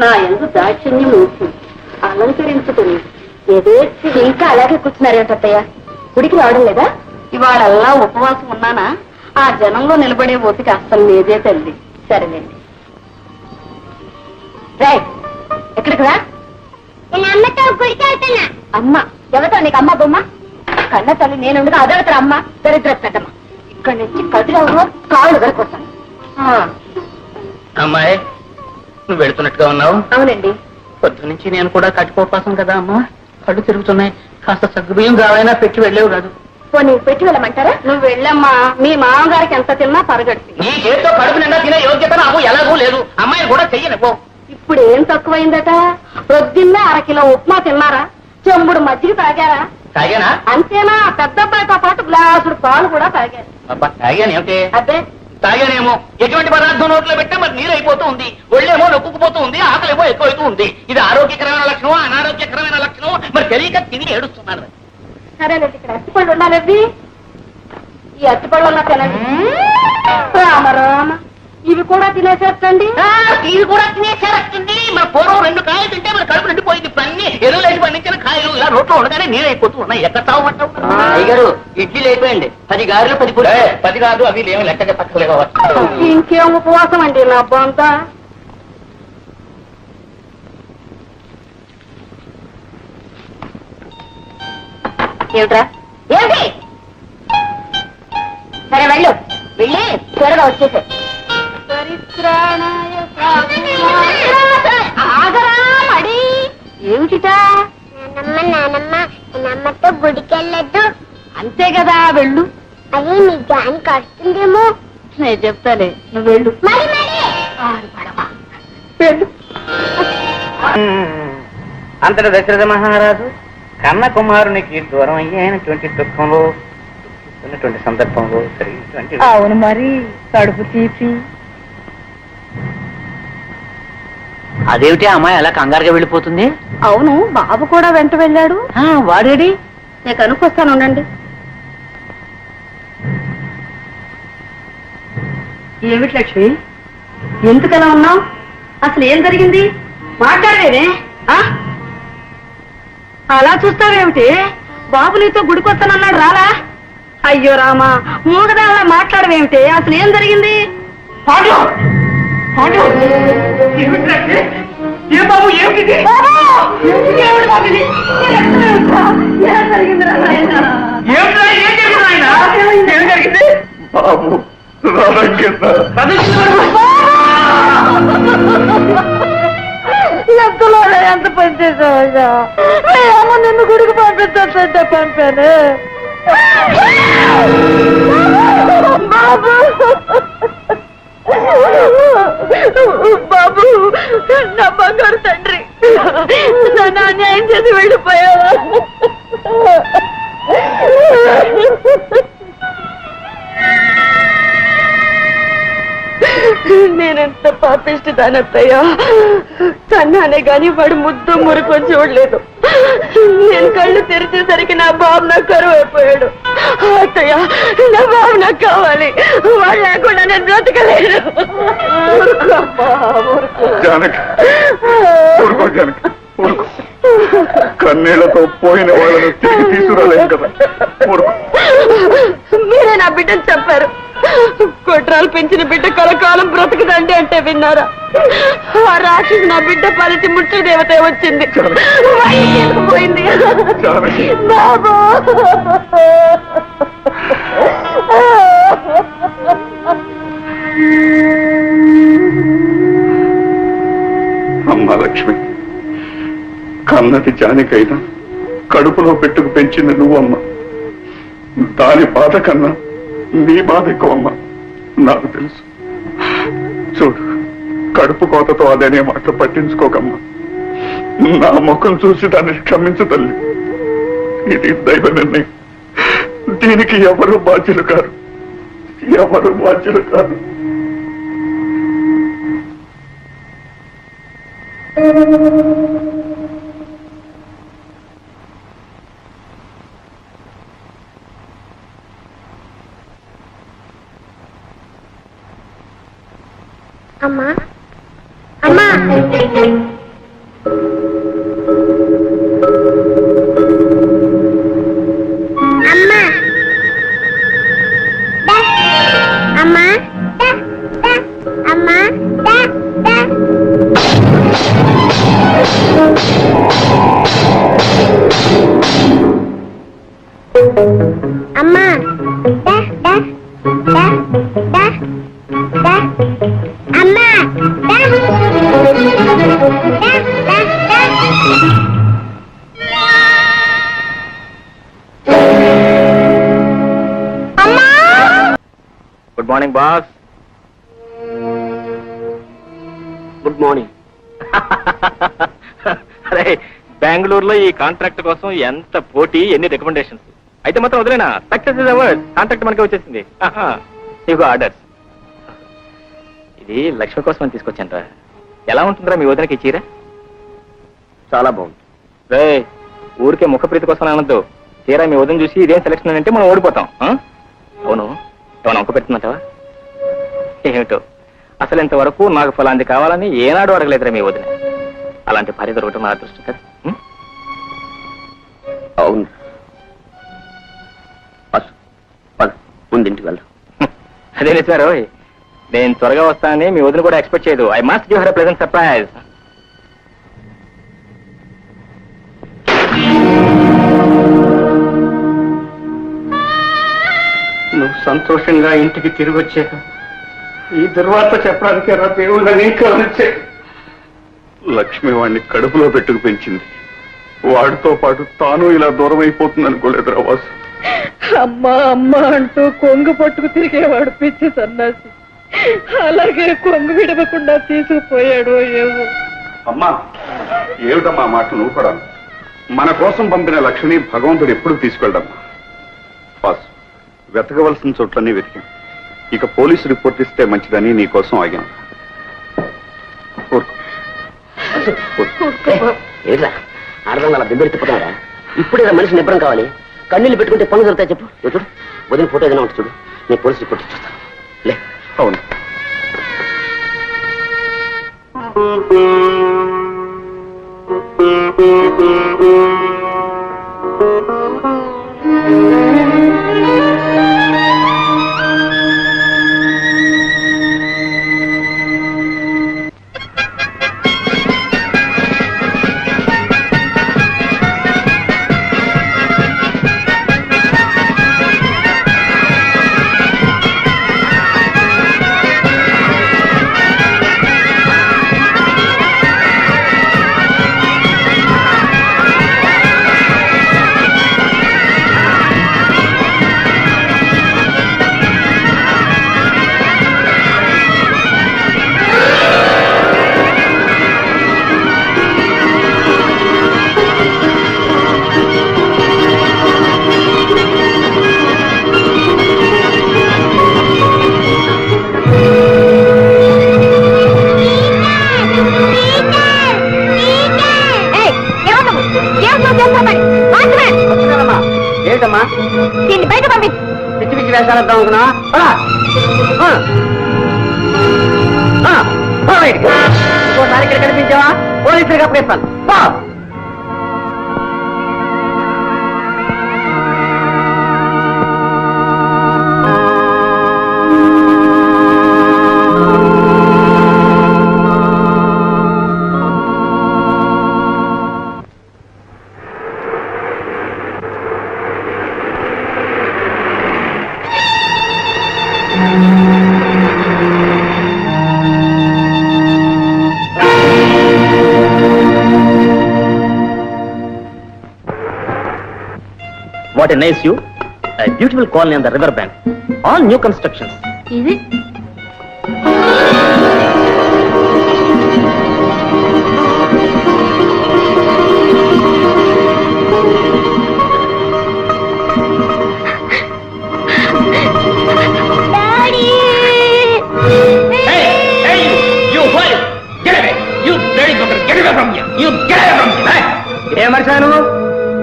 నా ఎందు దాక్షిణ్యం ఉంటుంది అలంకరించుకుని ఇంకా అలాగే కూర్చున్నారేంటయ్యా? గుడికి రావడం లేదా? ఇవాళల్లా ఉపవాసం ఉన్నానా? ఆ జనంలో నిలబడే ఓపిక అస్సలు లేదే తల్లి. సరేనండి. రైట్, ఎక్కడికి రా? నేను అమ్మతో గుడికి వెళ్తున్నా. అమ్మ ఎవరితో నీకు అమ్మ బొమ్మ? కన్న తల్లి నేనుండగా అదొకటి అమ్మ. దరిద్ర పెద్దమ్మ. ఇక్కడి నుంచి కదిలవు, కాళ్ళు గడిపోతాను. అమ్మాయి, నువ్వు వెళుతున్నట్టుగా ఉన్నావు. అవునండి. పొద్దు నుంచి నేను కూడా కట్టుకోపాసం కదా అమ్మా. కళ్ళు తిరుగుతున్నాయి. కాస్త సగ్గుబియ్యం కావాలైనా పెట్టి వెళ్ళేవు కాదు. పోనీ పెట్టి వెళ్ళమంటారా? నువ్వు వెళ్ళమ్మా, మీ మామగారికి ఎంత తిన్నా పరగడుతుంది. నీ చేతితో కడుపు నిండా తినే యోగ్యత నాకు ఎలాగూ లేదు. అమ్మాయిని కూడా చెయ్యనివ్వు. ఇప్పుడు ఏం తక్కువైందట? పొద్దున్నే 1 కిలో ఉప్మా తిన్నారా? చెంబుడు మజ్జిగ తాగారా? తాగానా? అంతేనా? పెద్ద అబ్బాయితో పాటు గ్లాసుడు పాలు కూడా తాగారు. అబ్బా, తాగాను ఏమిటి? అబ్బే, తాగానేమో. ఎటువంటి పదార్థం నోట్లో పెట్టే మరి నీరు అయిపోతూ ఉంది. ఒళ్ళేమో నొక్కుకుపోతూ ఉంది. ఆకలేమో ఎక్కువైతూ ఉంది. ఇది ఆరోగ్యకరమైన లక్షణం, అనారోగ్యకరమైన లక్షణం మరి తెలియక తిని ఏడుస్తున్నాను. సరేనండి, ఇక్కడ అరటిపళ్ళు ఉండాలి. ఈ అరటిపళ్ళు తినండి. రామ రామ, ఇవి కూడా తినేసేస్తండి. ఇది కూడా తినేసేస్తుంది. మన పూర్వం 2 కాయలు తింటే మన కడుపు నిండిపోయింది. ఇప్పుడు అన్ని ఎరువులేసి పండించిన కాయలు ఇలా రోట్లో ఉండగానే నీరు అయిపోతూ ఉన్నాయి. ఎక్కడ తాగమంటావు? అయ్యారు, ఇడ్లీలు అయిపోయింది. 10 గారెలు 10 పూలు. 10 కాదు, అవి లేవు, లెక్కగా పక్కలేవా? ఇంకేం ఉపవాసం అండి నా అబ్బంతా. ఏమిట్రా? ఏమిటి? సరే వెళ్ళు, వెళ్ళి త్వరగా వచ్చేసే. ఆగరా మడి. ఏమిటిటా? నానమ్మ నానమ్మతో గుడికి వెళ్ళొద్దు. అంతే కదా, వెళ్ళు. అది మీ జానికి వస్తుందేమో. నేను చెప్తాలే, నువ్వు వెళ్ళు. మరి మరి వెళ్ళు. అంతటి దశరథ మహారాజు కన్న కుమారునికి దూరం అయ్యాయనటువంటి దుఃఖంలో ఉన్నటువంటి సందర్భంలో సరైనటువంటి అవును, మరి కడుపు తీపి. అదేమిటి అమ్మాయి అలా కంగారుగా వెళ్ళిపోతుంది? అవును, బాబు కూడా వెంట వెళ్ళాడు. వాడేడి? నేను కనుక్కొస్తాను, ఉండండి. ఏమిటి లక్ష్మి, ఎందుకలా ఉన్నావు? అసలు ఏం జరిగింది? మాట్లాడలేదే? అలా చూస్తావేమిటి? బాబు నీతో గుడికొస్తానన్నాడు, రాలా? అయ్యో రామా, మూగదాలా మాట్లాడవేమిటి? అసలు ఏం జరిగింది? ఏ బాబు, ఏమిటి? బాబు ఎంతలో ఎంత పని చేసావయ్యా? ఏమో నిన్ను గుడికి పంపించే పంపాను. బాబు బాబు, నా బంగారు తండ్రి, నన్ను అన్యాయం చేసి వెళ్ళిపోయావా? నేనెంత పాపిష్టి దానత్తయ్యా. కన్నానే గాని వాడు ముద్దు మురుకు చూడలేదు. నేను కళ్ళు తెరిచేసరికి నా బాబు నాకు కరువు అయిపోయాడు. అత్తయ్య, నా బాబు నాకు కావాలి. వాడు లేకుండా నేను బ్రతకలేను. జానకి, ఊరుకో జానకి, ఊరుకో. కన్నీళ్లతో పోయిన వాళ్ళను తిరిగి తీసుకురాలేం కదా. ఊరుకో. మీరే నా బిడ్డను చెప్పారు. కొట్రాలు పెంచిన బిడ్డ కలకాలం బ్రతకదండి అంటే విన్నారా? ఆ రాక్షసు నా బిడ్డ పలిచి ముట్టి దేవత వచ్చింది, పోయింది. బాబు, కన్నది జానికైనా కడుపులో పెట్టుకు పెంచింది నువ్వమ్మ. దాని బాధ కన్నా నీ బాధ ఎక్కువమ్మా. నాకు తెలుసు. చూడు, కడుపు కోతతో అదనే మాట పట్టించుకోకమ్మా. నా ముఖం చూసి దాన్ని క్షమించు తల్లి. ఇది దైవ నిర్ణయం. దీనికి ఎవరు బాధ్యులు కారు, ఎవరు బాధ్యులు కాదు. అమ్మా అమ్మా అమ్మా అమ్మా అమ్మా అమ్మా good morning boss. Good morning. అరే, బెంగళూరులో ఈ కాంట్రాక్ట్ కోసం ఎంత పోటీ, ఎన్ని రికమెండేషన్స్. అయితే మాత్రం వదిలేనా, సక్సెస్ ఇస్ అవర్స్. కాంట్రాక్ట్ మనకే వచ్చేసింది. ఇదిగో ఆర్డర్స్. ఇది లక్ష్మి కోసం అని తీసుకొచ్చాను. ఎలా ఉంటుందిరా మీ వదినకి ఈ చీర? చాలా బాగుంది. రే, ఊరికే ముఖ ప్రీతి కోసం అనొద్దు. తీరా మీ వదిన చూసి ఇదేం సెలక్షన్ అంటే మనం ఓడిపోతాం. అవును, ఏమైనా అంక పెడుతున్నట్టవా? ఏమిటో, అసలు ఇంతవరకు నాకు ఫలాంది కావాలని ఏనాడు అడగలేదురా మీ వదిన. అలాంటి భార్య దొరకటం నా అదృష్టం కదా. అవును, ముందింటికి వెళ్దాం. అదే నిజమే. నేను త్వరగా వస్తానని మీ వదిన కూడా ఎక్స్పెక్ట్ చేయదు. I must give her present surprise. నువ్వు సంతోషంగా ఇంటికి తిరిగి వచ్చాక ఈ దుర్వార్త చెప్పడానికి రా దేవుళ్ళని కవరించే. లక్ష్మి వాడిని కడుపులో పెట్టుకు పెంచింది. వాడితో పాటు తాను ఇలా దూరం అయిపోతుంది అనుకోలేదురా వాసు. అమ్మా అమ్మా అంటూ కొంగు పట్టుకు తిరిగేవాడు పిచ్చి సన్నాసి. అలాగే కొంగు విడవకుండా తీసుకుపోయాడు ఏమో. అమ్మా, ఏమిటమ్మా మాట నువ్వు కూడా? మన కోసం పంపిన లక్ష్మిని భగవంతుడు ఎప్పుడు తీసుకెళ్ళడమ్మా. వాసు, వెతకవలసిన చోట్లన్నీ వెతికాం. ఇక పోలీసు రిపోర్ట్ ఇస్తే మంచిదని నీ కోసం ఆగాం. ఏట్లా ఆడదాం అలా దెబ్బలు తిప్పుతారా? ఇప్పుడే మనిషి నిబ్బరం కావాలి. కన్నీళ్ళు పెట్టుకుంటే పనులు జరుగుతాయి. చెప్పు చూడు, వదిన ఫోటో ఏదైనా ఉంటుంది చూడు, నేను పోలీసు రిపోర్ట్ ఇచ్చేస్తాను. లే. అవును. ఏంటమ్మా దీన్ని బయట పంపించు. పిచ్చి పిచ్చి వేషాలు అనుకున్నా? ఇంకోసారి ఇక్కడ కనిపించావా పోలీసులుగా అప్పగిస్తాను. What a nice view, beautiful colony on the river bank, all new constructions. ఇది ఏ మనిషాను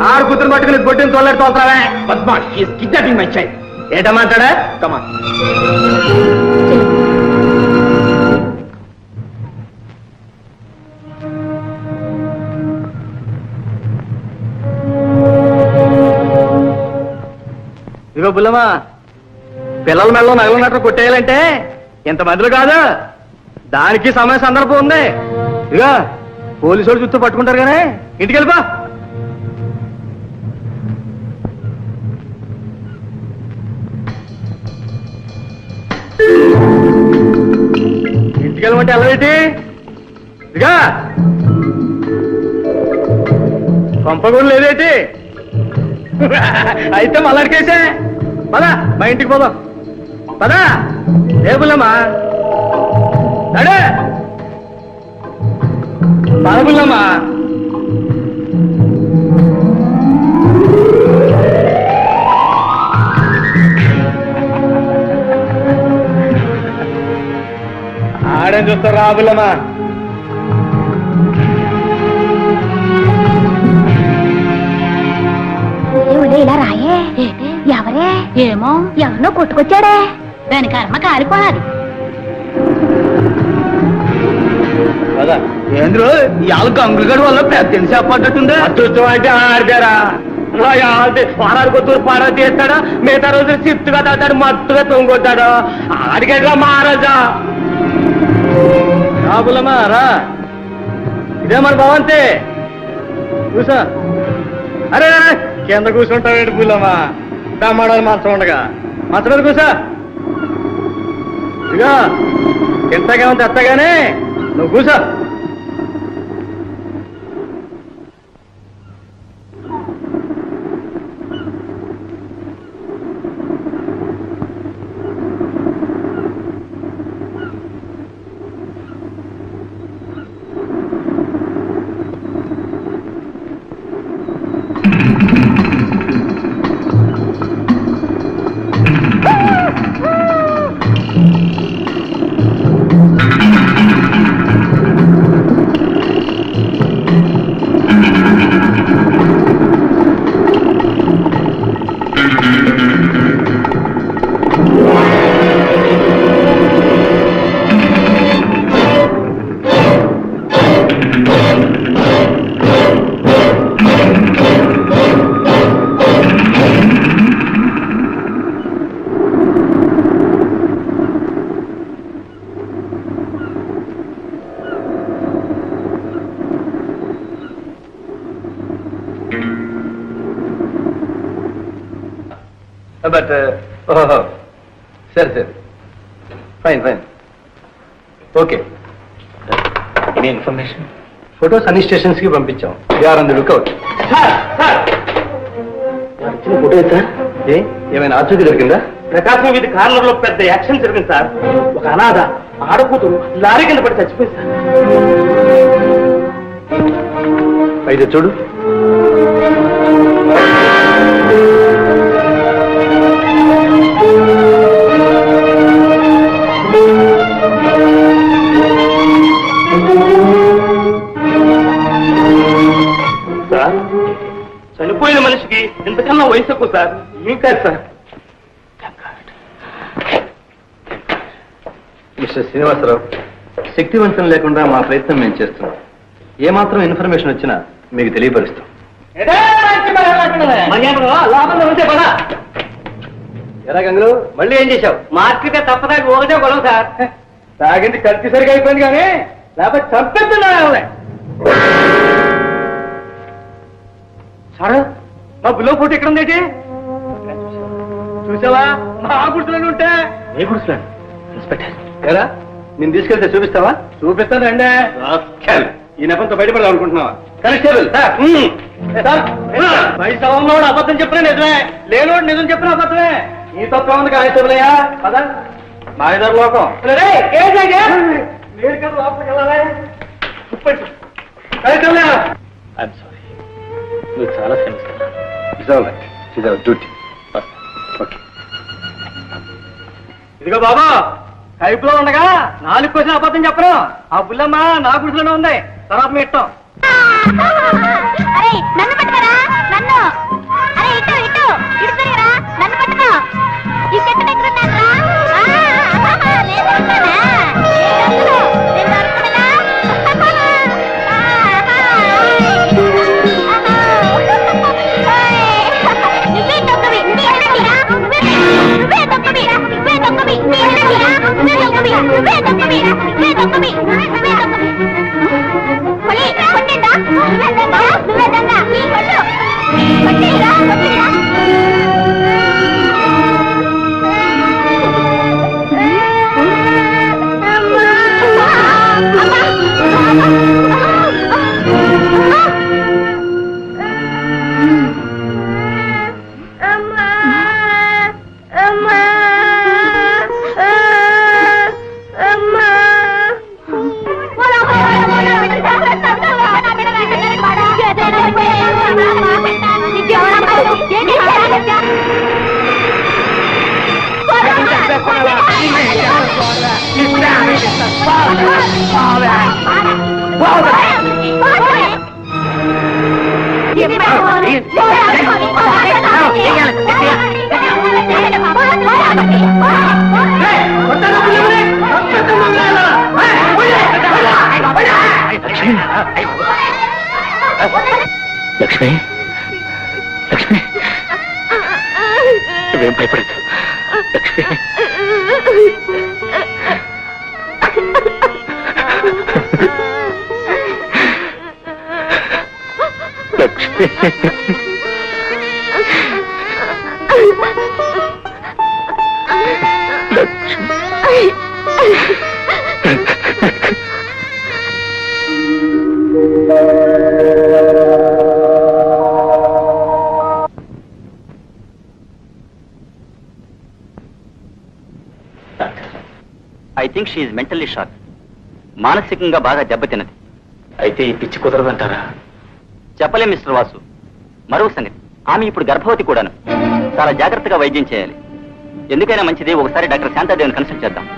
ఆరు కూతురు పట్టుకుని గొడ్డుని తోలెడు తోలుతావే? బద్మాష్, he is kidnapping my child. ఏటా మాట్లాడా? కమా. ఇగో బుల్లమ్మా, పిల్లల మెడలో నగలున్నట్టు కొట్టేయాలంటే ఇంత మందులు కాదు, దానికి సమయ సందర్భం ఉంది. ఇక పోలీసు వాళ్ళు చుట్టూ పట్టుకుంటారు కానీ ఇంటికి వెళ్ళిపో. ఇంటికి వెళ్ళమంటే వెళ్ళవేటి? ఇక కొంప కూడా లేదేటి? అయితే మళ్ళడికేసే పదా, మా ఇంటికి పోదాం పదా. రేపుల్లమ్మా నడే పదబుల్లమ్మా. ఆడని చూస్తారు రాబుల్లమ్మా. ఇలా రాయే. ఎవరే? ఏమో, ఎవరినో కొట్టుకొచ్చాడే. దాని కర్మ కాలిపోవాలి. ఏంద్రు ఈ ఆళ్ళకు అంగులగడ వల్ల పెద్ద తెలిసి అప్పట్టుతుందే. అదృష్టం అంటే ఆడిదారా వారానికి పారా తీస్తాడా, మిగతా రోజులు చిత్తుగా తాతాడు, మత్తుగా తొంగొట్టాడు. ఆడిగడ్రా మహారాజా. రాబులమ్మా రా, ఇదే మన భవంతి. కూసా. అరే కింద కూర్చుంటావేంటి పుల్లమ్మా? దమ్మాడాలి మంచం ఉండగా మంచం మీద కూసా. ఇక ఇంతకేమంత ఎత్తగానే నువ్వు కూసా. బట్ సరే సరే fine fine okay. Any information? Photos అన్ని స్టేషన్స్ కి పంపించాం. We're on the lookout. ఇచ్చిన ఫోటో సార్. ఏమైనా ఆచూకీ దొరికిందా? ప్రకాశం వీధి కార్నర్ లో పెద్ద యాక్షన్ జరిగింది సార్. ఒక అనాథ ఆడకూతురు లారీ కింద పడి చచ్చిపోయింది సార్. అయితే చూడు. సార్, చనిపోయిన మనిషికి ఇంతకన్నా వయసు ఎక్కువ సార్. ఏం కాదు సార్. మిస్టర్ శ్రీనివాసరావు, శక్తివంతం లేకుండా మా ప్రయత్నం మేము చేస్తున్నాం. ఏమాత్రం ఇన్ఫర్మేషన్ వచ్చినా మీకు తెలియపరుస్తాం. ఎలా గంగులు, మళ్ళీ ఏం చేశావు? మార్కెట్ తప్పదాకి ఒకటే గొడవ సార్. తాగింది కల్తీ సరిగా అయిపోయింది కానీ లేకపోతే చంపేస్తున్నా. సార్, మా బుల్లో ఫోటో ఎక్కడ ఉంది? చూసావా? మా గుర్తులను ఉంటే ఏ గుర్తులు ఇన్స్పెక్టర్ ఎలా నేను తీసుకెళ్తే చూపిస్తావా? చూపిస్తాను రండి. ఈ నెపంతో బయటపడాలనుకుంటున్నావా? కానిస్టేబుల్ సార్, పైసా ఉన్నవాడు అబద్ధం చెప్పినా నిజమే, లేనివాడు నిజం చెప్పిన అబద్ధమే. ఈ తప్ప ఉంది కానిస్తలయ్యా కదా మా ఇద్దరు లోకం. మీరు కదా లోపలికి వెళ్ళాలి. నువ్వు చాలా శ్రమిస్తున్నా. డ్యూటీ. ఇదిగో బాబా, కైపులో ఉండగా 4 క్వశ్చన్ అబద్ధం చెప్పను. ఆ బుల్లమ్మ నా గుడిలోనే ఉంది, తర్వాత మీ ఇష్టం. అరే నన్ను పట్టుకరా, నన్ను. అరే ఇటు ఇటు ఇడుతురా, నన్ను పట్టుకో. ఈ చెట్టు దగ్గర ఉన్నారా? నేను దొరుకుతానా? నేను దొరుకుతానా? నువ్వే దొంగవి, నువ్వే దొంగవి, నువ్వే దొంగవి, నువ్వే దొంగవి, నువ్వే దొంగవి, నువ్వే దొంగవి, నువ్వే దొంగవి. కొలి కొట్టిందా? నువ్వే దొంగ, నువ్వే దొంగ. కొట్టు, కొట్టిరా, కొట్టిరా. లక్ష్మి, లక్ష్మి, నువ్వేం భయపడదు. Lakshmi, Lakshmi, I think she is mentally shock. మానసికంగా బాగా దెబ్బతిన్నది. అయితే ఈ పిచ్చి కుదరదంటారా? చెప్పలేం మిస్టర్ వాసు. మరో సంగతి, ఆమె ఇప్పుడు గర్భవతి కూడాను. చాలా జాగ్రత్తగా వైద్యం చేయాలి. ఎందుకైనా మంచిది ఒకసారి డాక్టర్ శాంతాదేవిని కన్సల్ట్ చేద్దాం.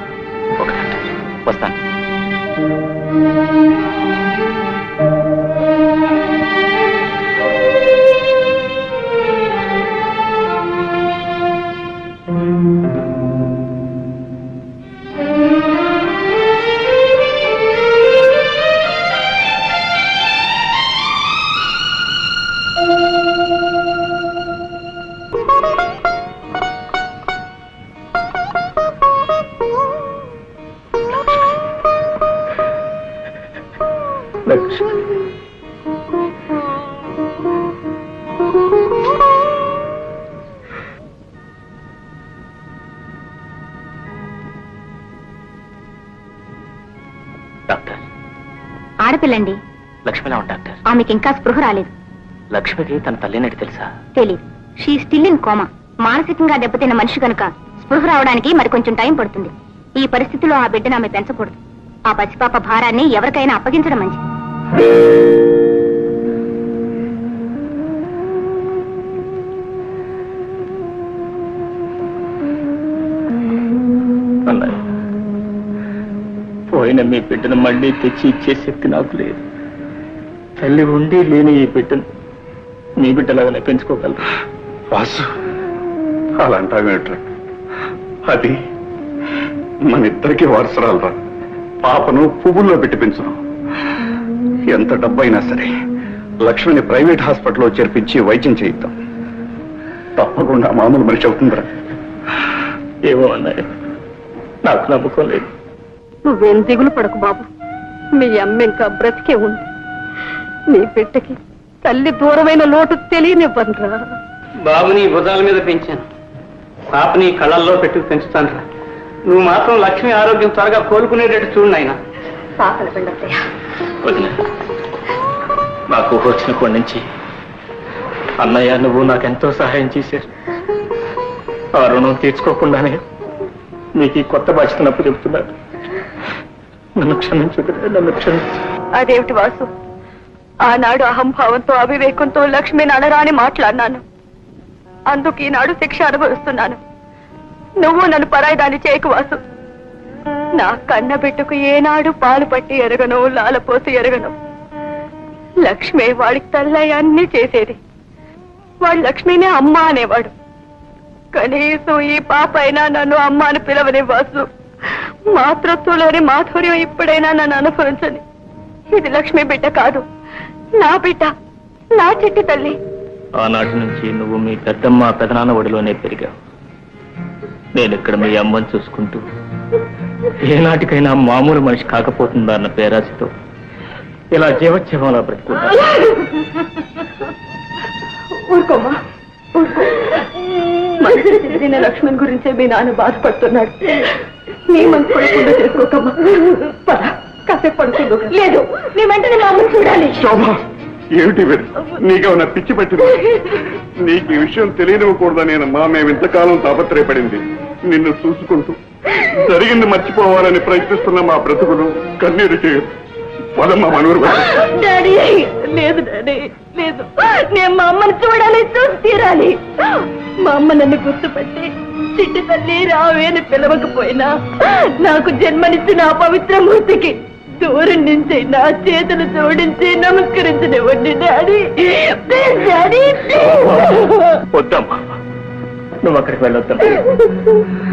వస్తాను. డాక్టర్, ఆడపిల్లండి. లక్ష్మిలా ఉంది డాక్టర్. ఆమెకి ఇంకా స్పృహ రాలేదు. లక్ష్మికి తన తల్లినట్టు తెలుసా? తెలీదు. She still in coma. మానసికంగా దెబ్బతిన్న మనిషి కనుక స్పృహ రావడానికి మరి కొంచెం టైం పడుతుంది. ఈ పరిస్థితిలో ఆ బిడ్డను ఆమె పెంచకూడదు. ఆ పసిపాప భారాన్ని ఎవరికైనా అప్పగించడం మంచిది. పోయిన మీ బిడ్డను మళ్ళీ తెచ్చి ఇచ్చే శక్తి నాకు లేదు. తల్లి ఉండి లేని ఈ బిడ్డను మీ బిడ్డలాగానే పెంచుకోగలరు. వాసు, అలాంటావేమిట్రా? అది మన ఇద్దరికి వారసురాలరా. పాపను పువ్వుల్లో పెట్టి పెంచును. ఎంత డబ్బైనా సరే లక్ష్మిని ప్రైవేట్ హాస్పిటల్లో చేర్పించి వైద్యం చేయిద్దాం. తప్పకుండా మామూలు మనిషి అవుతుందిరా. ఏమో అన్నాయి, నాకు నమ్మకం లేదు. నువ్వేం దిగులు పడకు బాబు. మీ అమ్మ ఇంకా బ్రతికే ఉంది. నీ బిడ్డకి తల్లి దూరమైన లోటు తెలియనివ్వనురా. బాబుని భుజాల మీద పెంచాను, పాపని కళ్ళల్లో పెట్టుకు పెంచుతాను రా. నువ్వు మాత్రం లక్ష్మి ఆరోగ్యం త్వరగా కోలుకునేటట్టు చూడు నాయన. పాపల పిండయ్య వదిన, నాకు వచ్చినప్పటి నుంచి అన్నయ్య నువ్వు నాకెంతో సహాయం చేశారు. ఆ రుణం తీర్చుకోకుండానే నీకు ఈ కొత్త బాధ్యతనప్పు చెబుతున్నాను. నన్ను క్షమించు, నన్ను క్షమించు. అదేమిటి వాసు, ఆనాడు అహంభావంతో అవివేకంతో లక్ష్మిని అనరాని మాట్లాడినాను. అందుకు ఈనాడు శిక్ష అనుభవిస్తున్నాను. నువ్వు నన్ను పరాయిదాన్ని చేయకు వాసు. నా కన్న బిడ్డకు ఏనాడు పాలు పట్టి ఎరగను, లాలపోసి ఎరగను. లక్ష్మి వాడికి తల్లయ్య అన్నీ చేసేది. వాడు లక్ష్మినే అమ్మ అనేవాడు. కనీసం ఈ పాప అయినా నన్ను అమ్మ అని పిలవని వాసు. మాతృత్వంలోని మాధుర్యం ఇప్పుడైనా నన్ను అనుభవించని. ఇది లక్ష్మి బిడ్డ కాదు, నా బిడ్డ, నా చిట్టి తల్లి. ఆనాటి నుంచి నువ్వు మీ పెద్దమ్మ పెదనాన్న ఒడిలోనే పెరిగావు. నేను ఇక్కడ మీ అమ్మని చూసుకుంటూ ఏనాటికైనా మామూలు మనిషి కాకపోతుందా అన్న పేరాశతో ఇలా జీవోత్సవంలో బ్రతుకున్నా. ఊరుకోమా, ఊరుకో. మంచి చెందిన లక్ష్మణ్ గురించే మీ నాన్న బాధపడుతున్నాడు. నీ మనసు పడకుండా చేసుకోకమ్మా. పద, కాసేపు పడుకుందు. లేదు, నీ వెంటనే మా అమ్మని చూడాలి. శోభ, ఏమిటి నీకేమన్నా పిచ్చి పట్టింది? నీకు ఈ విషయం తెలియనివ్వకూడదనేనమ్మా మేము ఇంతకాలం తాపత్రయపడింది. నిన్ను చూసుకుంటూ జరిగింది మర్చిపోవాలని ప్రయత్నిస్తున్న మా బ్రతుకులు కన్నీరు చేయదు. పదమ్మా మనూరు. డాడీ, లేదు డాడీ, లేదు. నేను మా అమ్మని చూడాలి, చూసి తీరాలి. మా అమ్మ నన్ను గుర్తుపట్టి చిట్టి తల్లి రావే అని పిలవకపోయినా నాకు జన్మనిచ్చిన ఆ పవిత్ర మూర్తికి దూరం నుంచి నా చేతులు జోడించి నమస్కరించనివ్వండి డాడీ. Please daddy. వద్దమ్మా, నువ్వు అక్కడికి వెళ్ళొద్దమ్మా.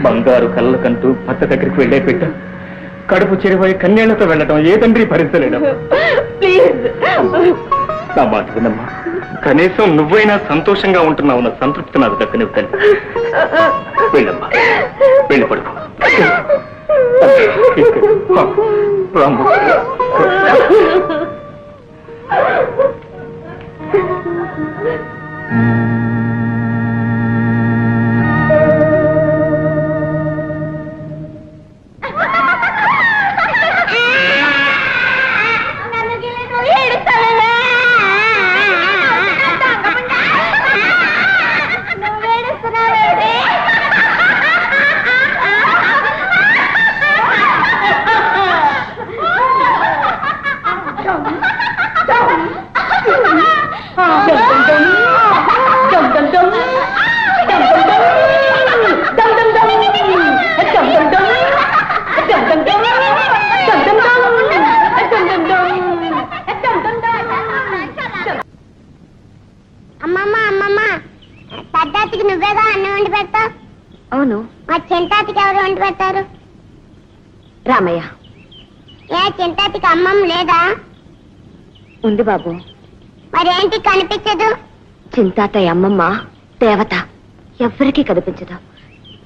బంగారు కళ్ళకంటూ భర్త దగ్గరికి వెళ్ళే పెట్ట కడుపు చెరిపోయి కన్యాళ్లతో వెళ్ళటం ఏ తండ్రి భరించలేడమ్మా. ప్లీజ్. నా మాట వినమ్మా. కనీసం నువ్వైనా సంతోషంగా ఉంటున్నావు నా సంతృప్తి నాకు దక్కనివ్వు తల్లి. వెళ్ళమ్మా, వెళ్ళి పడుకో. రాము, అమ్మమ్మ అమ్మమ్మ, పెద్దాతికి నువ్వేగా అన్నం వండి పెడతావు. అవును. మా చింతాతికి ఎవరు వండి పెడతారు? రామయ్య. ఏ చింతాతికి అమ్మమ్మ లేదా? ఉంది బాబు. మరేంటి కనిపించదు? చింతాతయ్య అమ్మమ్మ దేవత, ఎవ్వరికీ కనిపించదు.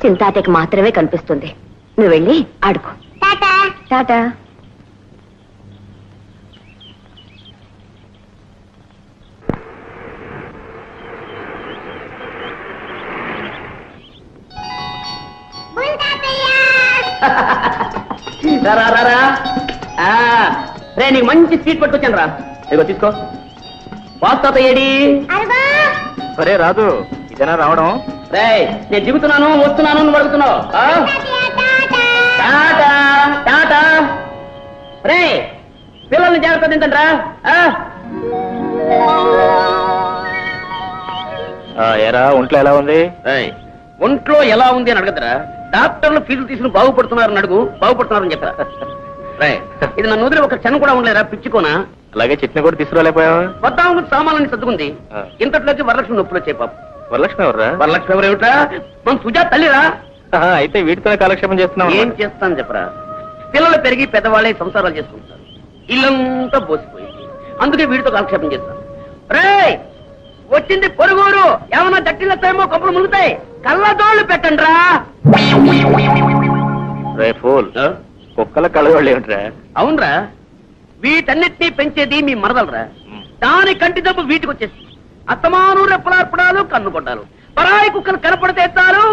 చింతాతయ్యకి మాత్రమే కనిపిస్తుంది. నువ్వు వెళ్ళి ఆడుకో. టాటా. టాటా. బుల్ తాతయ్య. రే, నీకు మంచి స్వీట్ పట్టుకొచ్చాను రా. ఇదిగో తీసుకో. వాస్తాత ఏడి? అరుగో. సరే రాదు, ఇదేనా రావడం? రే, నేను దిగుతున్నాను, వస్తున్నాను, నువ్వు అడుగుతున్నావు. తాతయ్య, టాటా. టాటా టాటా. రే, పిల్లల్ని జాగ్రత్త తింటాను రా. ఎరా ఒంట్లో ఎలా ఉంది? ఒంట్లో ఎలా ఉంది అని అడగదురా. డాక్టర్లు ఫీజులు తీసుకుని బాగుపడుతున్నారని అడుగు. బాగుపడుతున్నారని చెప్పరా. రే, ఇది నన్ను వదిలి ఒక క్షణం కూడా ఉండలేరా పిచ్చుకోనా? అలాగే చట్నీ కూడా తీసుకురాలేకపోయావా? వద్దాము సామాన్లని సర్దుకుంది. ఇంతట్లోకి వరలక్ష్మి నొప్పులు వచ్చాయి పాప. వరలక్ష్మి ఎవర్రా? వరలక్ష్మి ఎవరు ఏమిట్రా? మన సుజా తల్లిరా. అయితే వీటితోనే కాలక్షేపం చేస్తున్నావు. ఏం చేస్తాను చెప్పరా. పిల్లలు పెరిగి పెద్దవాళ్ళే సంసారాలు చేసుకుంటారు. ఇల్లంతా పోసిపోయింది. అందుకే వీడితో కాలక్షేపం చేస్తాను. రే, వచ్చింది పొరుగురు. ఏమన్నా దట్టిల్లేమో కప్పులు ములుగుతాయి. కళ్ళజోళ్ళు పెట్టండి రా. రే ఫూల్, కుక్కల కళ్ళజోళ్ళు ఏమిట్రా? అవునరా, వీటన్నిటినీ పెంచేది మీ మరదలరా. దాని కంటి దెబ్బ వీటికి వచ్చేసి అత్తమాను రెప్పలార్పడాలు, కన్ను కొట్టాలు. పరాయి కుక్కలు కనపడితే చాలు.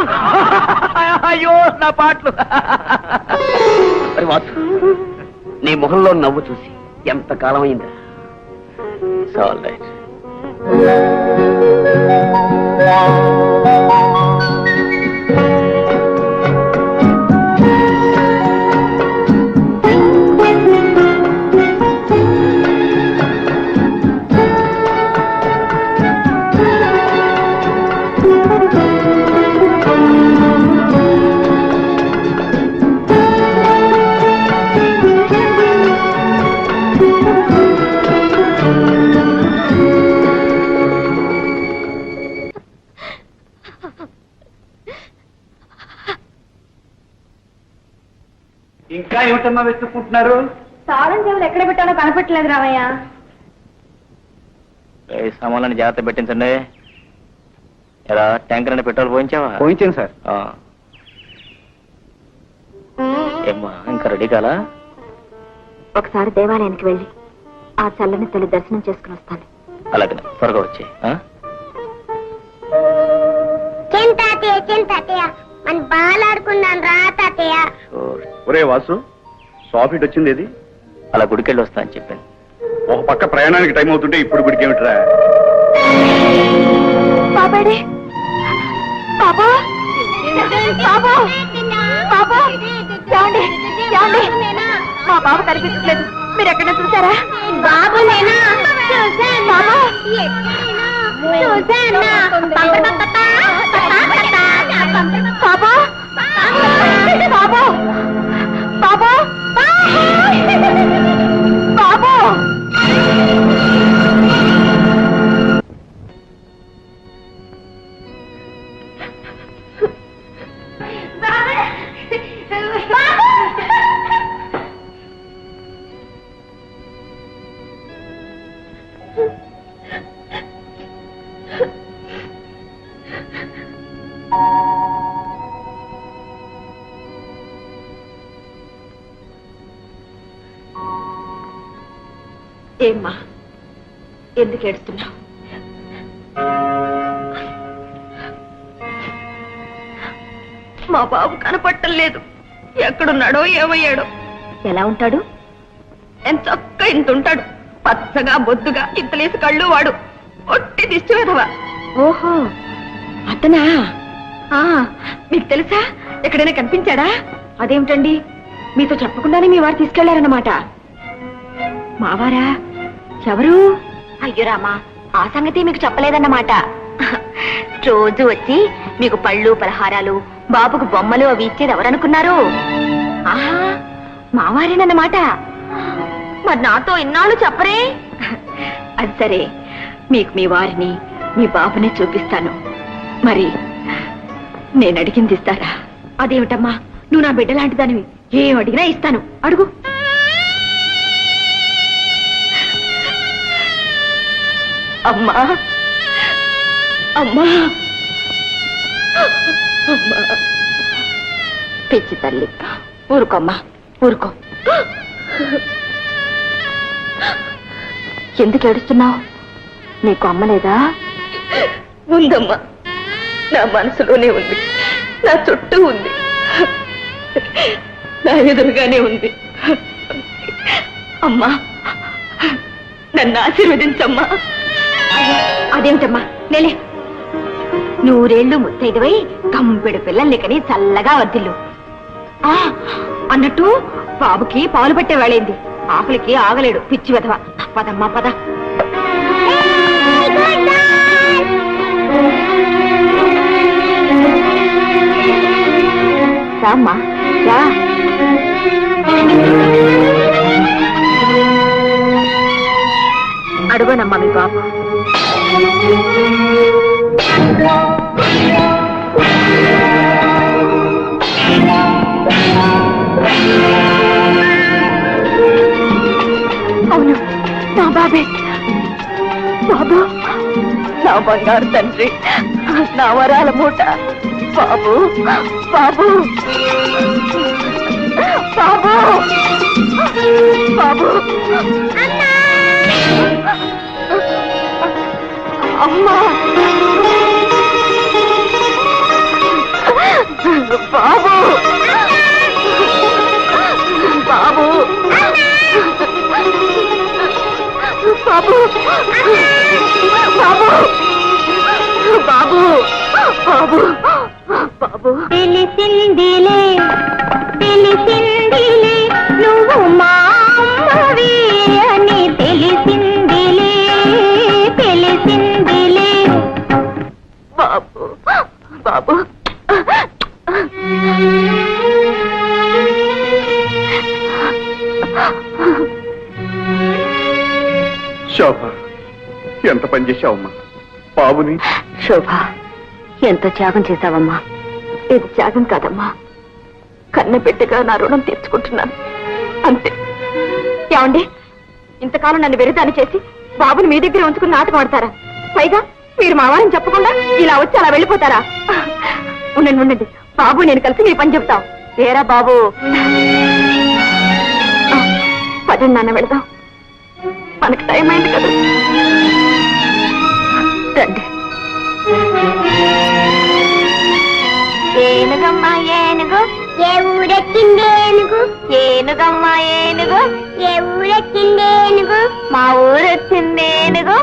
అయ్యో నా పాటలు. నీ మొహంలో నవ్వు చూసి ఎంత కాలం అయిందా? All right. ఇంకా ఏమిటమ్మా వెతుక్కుంటున్నారు? తాళం చెవులు ఎక్కడ పెట్టానో కనపట్టలేదు రామయ్య. సామాన్లని జాగ్రత్త పెట్టించండి. ఎలా ట్యాంకర్ అని పెట్రోల్ పోయించావా? పోయించాను సార్. ఏమ్మా ఇంకా రెడీ కాలా? ఒకసారి దేవాలయానికి వెళ్ళి ఆ చల్లని తల్లి దర్శనం చేసుకుని వస్తాను. అలాగే త్వరగా వచ్చి. తాతయ్య మన బాల్ ఆడుకున్నాను రా తాతయ్య. ఒరే వాసు, సాఫీట్ వచ్చింది ఏది? అలా గుడికెళ్ళి వస్తా అని చెప్పాను. ఒక పక్క ప్రయాణానికి టైం అవుతుంటే ఇప్పుడు గుడికి ఏమిట్రా? బాబాడే బాబా బాబా బాబా ఏమండి ఏమండి మా బాబు కనిపించట్లేదు. మీరు ఎక్కడ చూసారా? బాబు నేనా బాబా బాబా బాబా బాబా బాబా ఏమ్మా ఎందుకు ఏడుస్తున్నావు? మా బాబు కనపట్టం లేదు. ఎక్కడున్నాడో ఏమయ్యాడో. ఎలా ఉంటాడు? ఎంత చక్క ఇంత ఉంటాడు. పచ్చగా బొద్దుగా ఇంతలేసి కళ్ళు వాడు. ఒట్టి దిష్టి వెధవా. ఓహో అతనా? మీకు తెలుసా? ఎక్కడైనా కనిపించాడా? అదేమిటండి మీతో చెప్పకుండానే మీ వారు తీసుకెళ్లారన్నమాట. మావారా? ఎవరు? అయ్యో రామా, ఆ సంగతి మీకు చెప్పలేదన్నమాట. రోజు వచ్చి మీకు పళ్ళు పలహారాలు బాబుకు బొమ్మలు అవి ఇచ్చేది ఎవరనుకున్నారు? ఆహా మావారేనన్నమాట. మరి నాతో ఇన్నాళ్ళు చెప్పరే? అది సరే, మీకు మీ వారిని మీ బాబుని చూపిస్తాను. మరి నేను అడిగింది ఇస్తారా? అదేమిటమ్మా, నువ్వు నా బిడ్డ లాంటి దానివి. ఏం అడిగినా ఇస్తాను. అడుగు. అమ్మా అమ్మా అమ్మా, పిచ్చి తల్లి, ఊరుకోమ్మా ఊరుకో. ఎందుకు ఏడుస్తున్నావు? నీకు అమ్మ లేదా? ఉందమ్మా, నా మనసులోనే ఉంది, నా చుట్టూ ఉంది, నా ఎదురుగానే ఉంది. అమ్మా నన్ను ఆశీర్వదించమ్మా. అదేమిటమ్మా నేలే, నూరేళ్లు ముత్తైదువై కంపెడు పిల్లల్ని కని చల్లగా వద్దిల్లు. అన్నట్టు బాబుకి పాలు పట్టే వేళైంది. ఆకలికి ఆగలేడు పిచ్చి వెధవ. పదమ్మా పద. రామ్మా రా. అడుగోనమ్మా మీ బాబు. అవును నా బాబే. బాబు నా బంగారు తండ్రి, నా వరాల మూట. బాబు బాబు బాబు బాబు. అమ్మా బాబు బాబు బాబు బాబు బాబు బాబు బాబు. తెలిసిందిలే తెలిసిందిలే నువ్వు మా అమ్మవి అని తెలిసిందిలే తెలిసిందిలే. బాబు బాబు శోభ, ఎంత పని చేశావమ్మా బాబుని. శోభ, ఎంత త్యాగం చేశావమ్మా. ఇది త్యాగం కాదమ్మా, కన్న బిడ్డగా నా రుణం తీర్చుకుంటున్నాను అంతే. ఏమండి, ఇంతకాలం నన్ను వెరిదాన్ని చేసి బాబుని మీ దగ్గర ఉంచుకుని నాటకం ఆడతారా? పైగా మీరు మా వారిని చెప్పకుండా ఇలా వచ్చి అలా వెళ్ళిపోతారా? ఉండండి ఉండండి, బాబు నేను కలిసి మీ పని చెప్తాం. ఏరా బాబు, పదండి నాన్న వెళదాం, మనకి టైం అయింది కదా. రండి. ఏనుగమ్మా ఏనుగు, ఏ ఊరెక్కింది ఏనుగు? ఏనుగమ్మా ఏనుగు, ఏ ఊరెక్కింది ఏనుగు? మా ఊరు వచ్చింది ఏనుగు.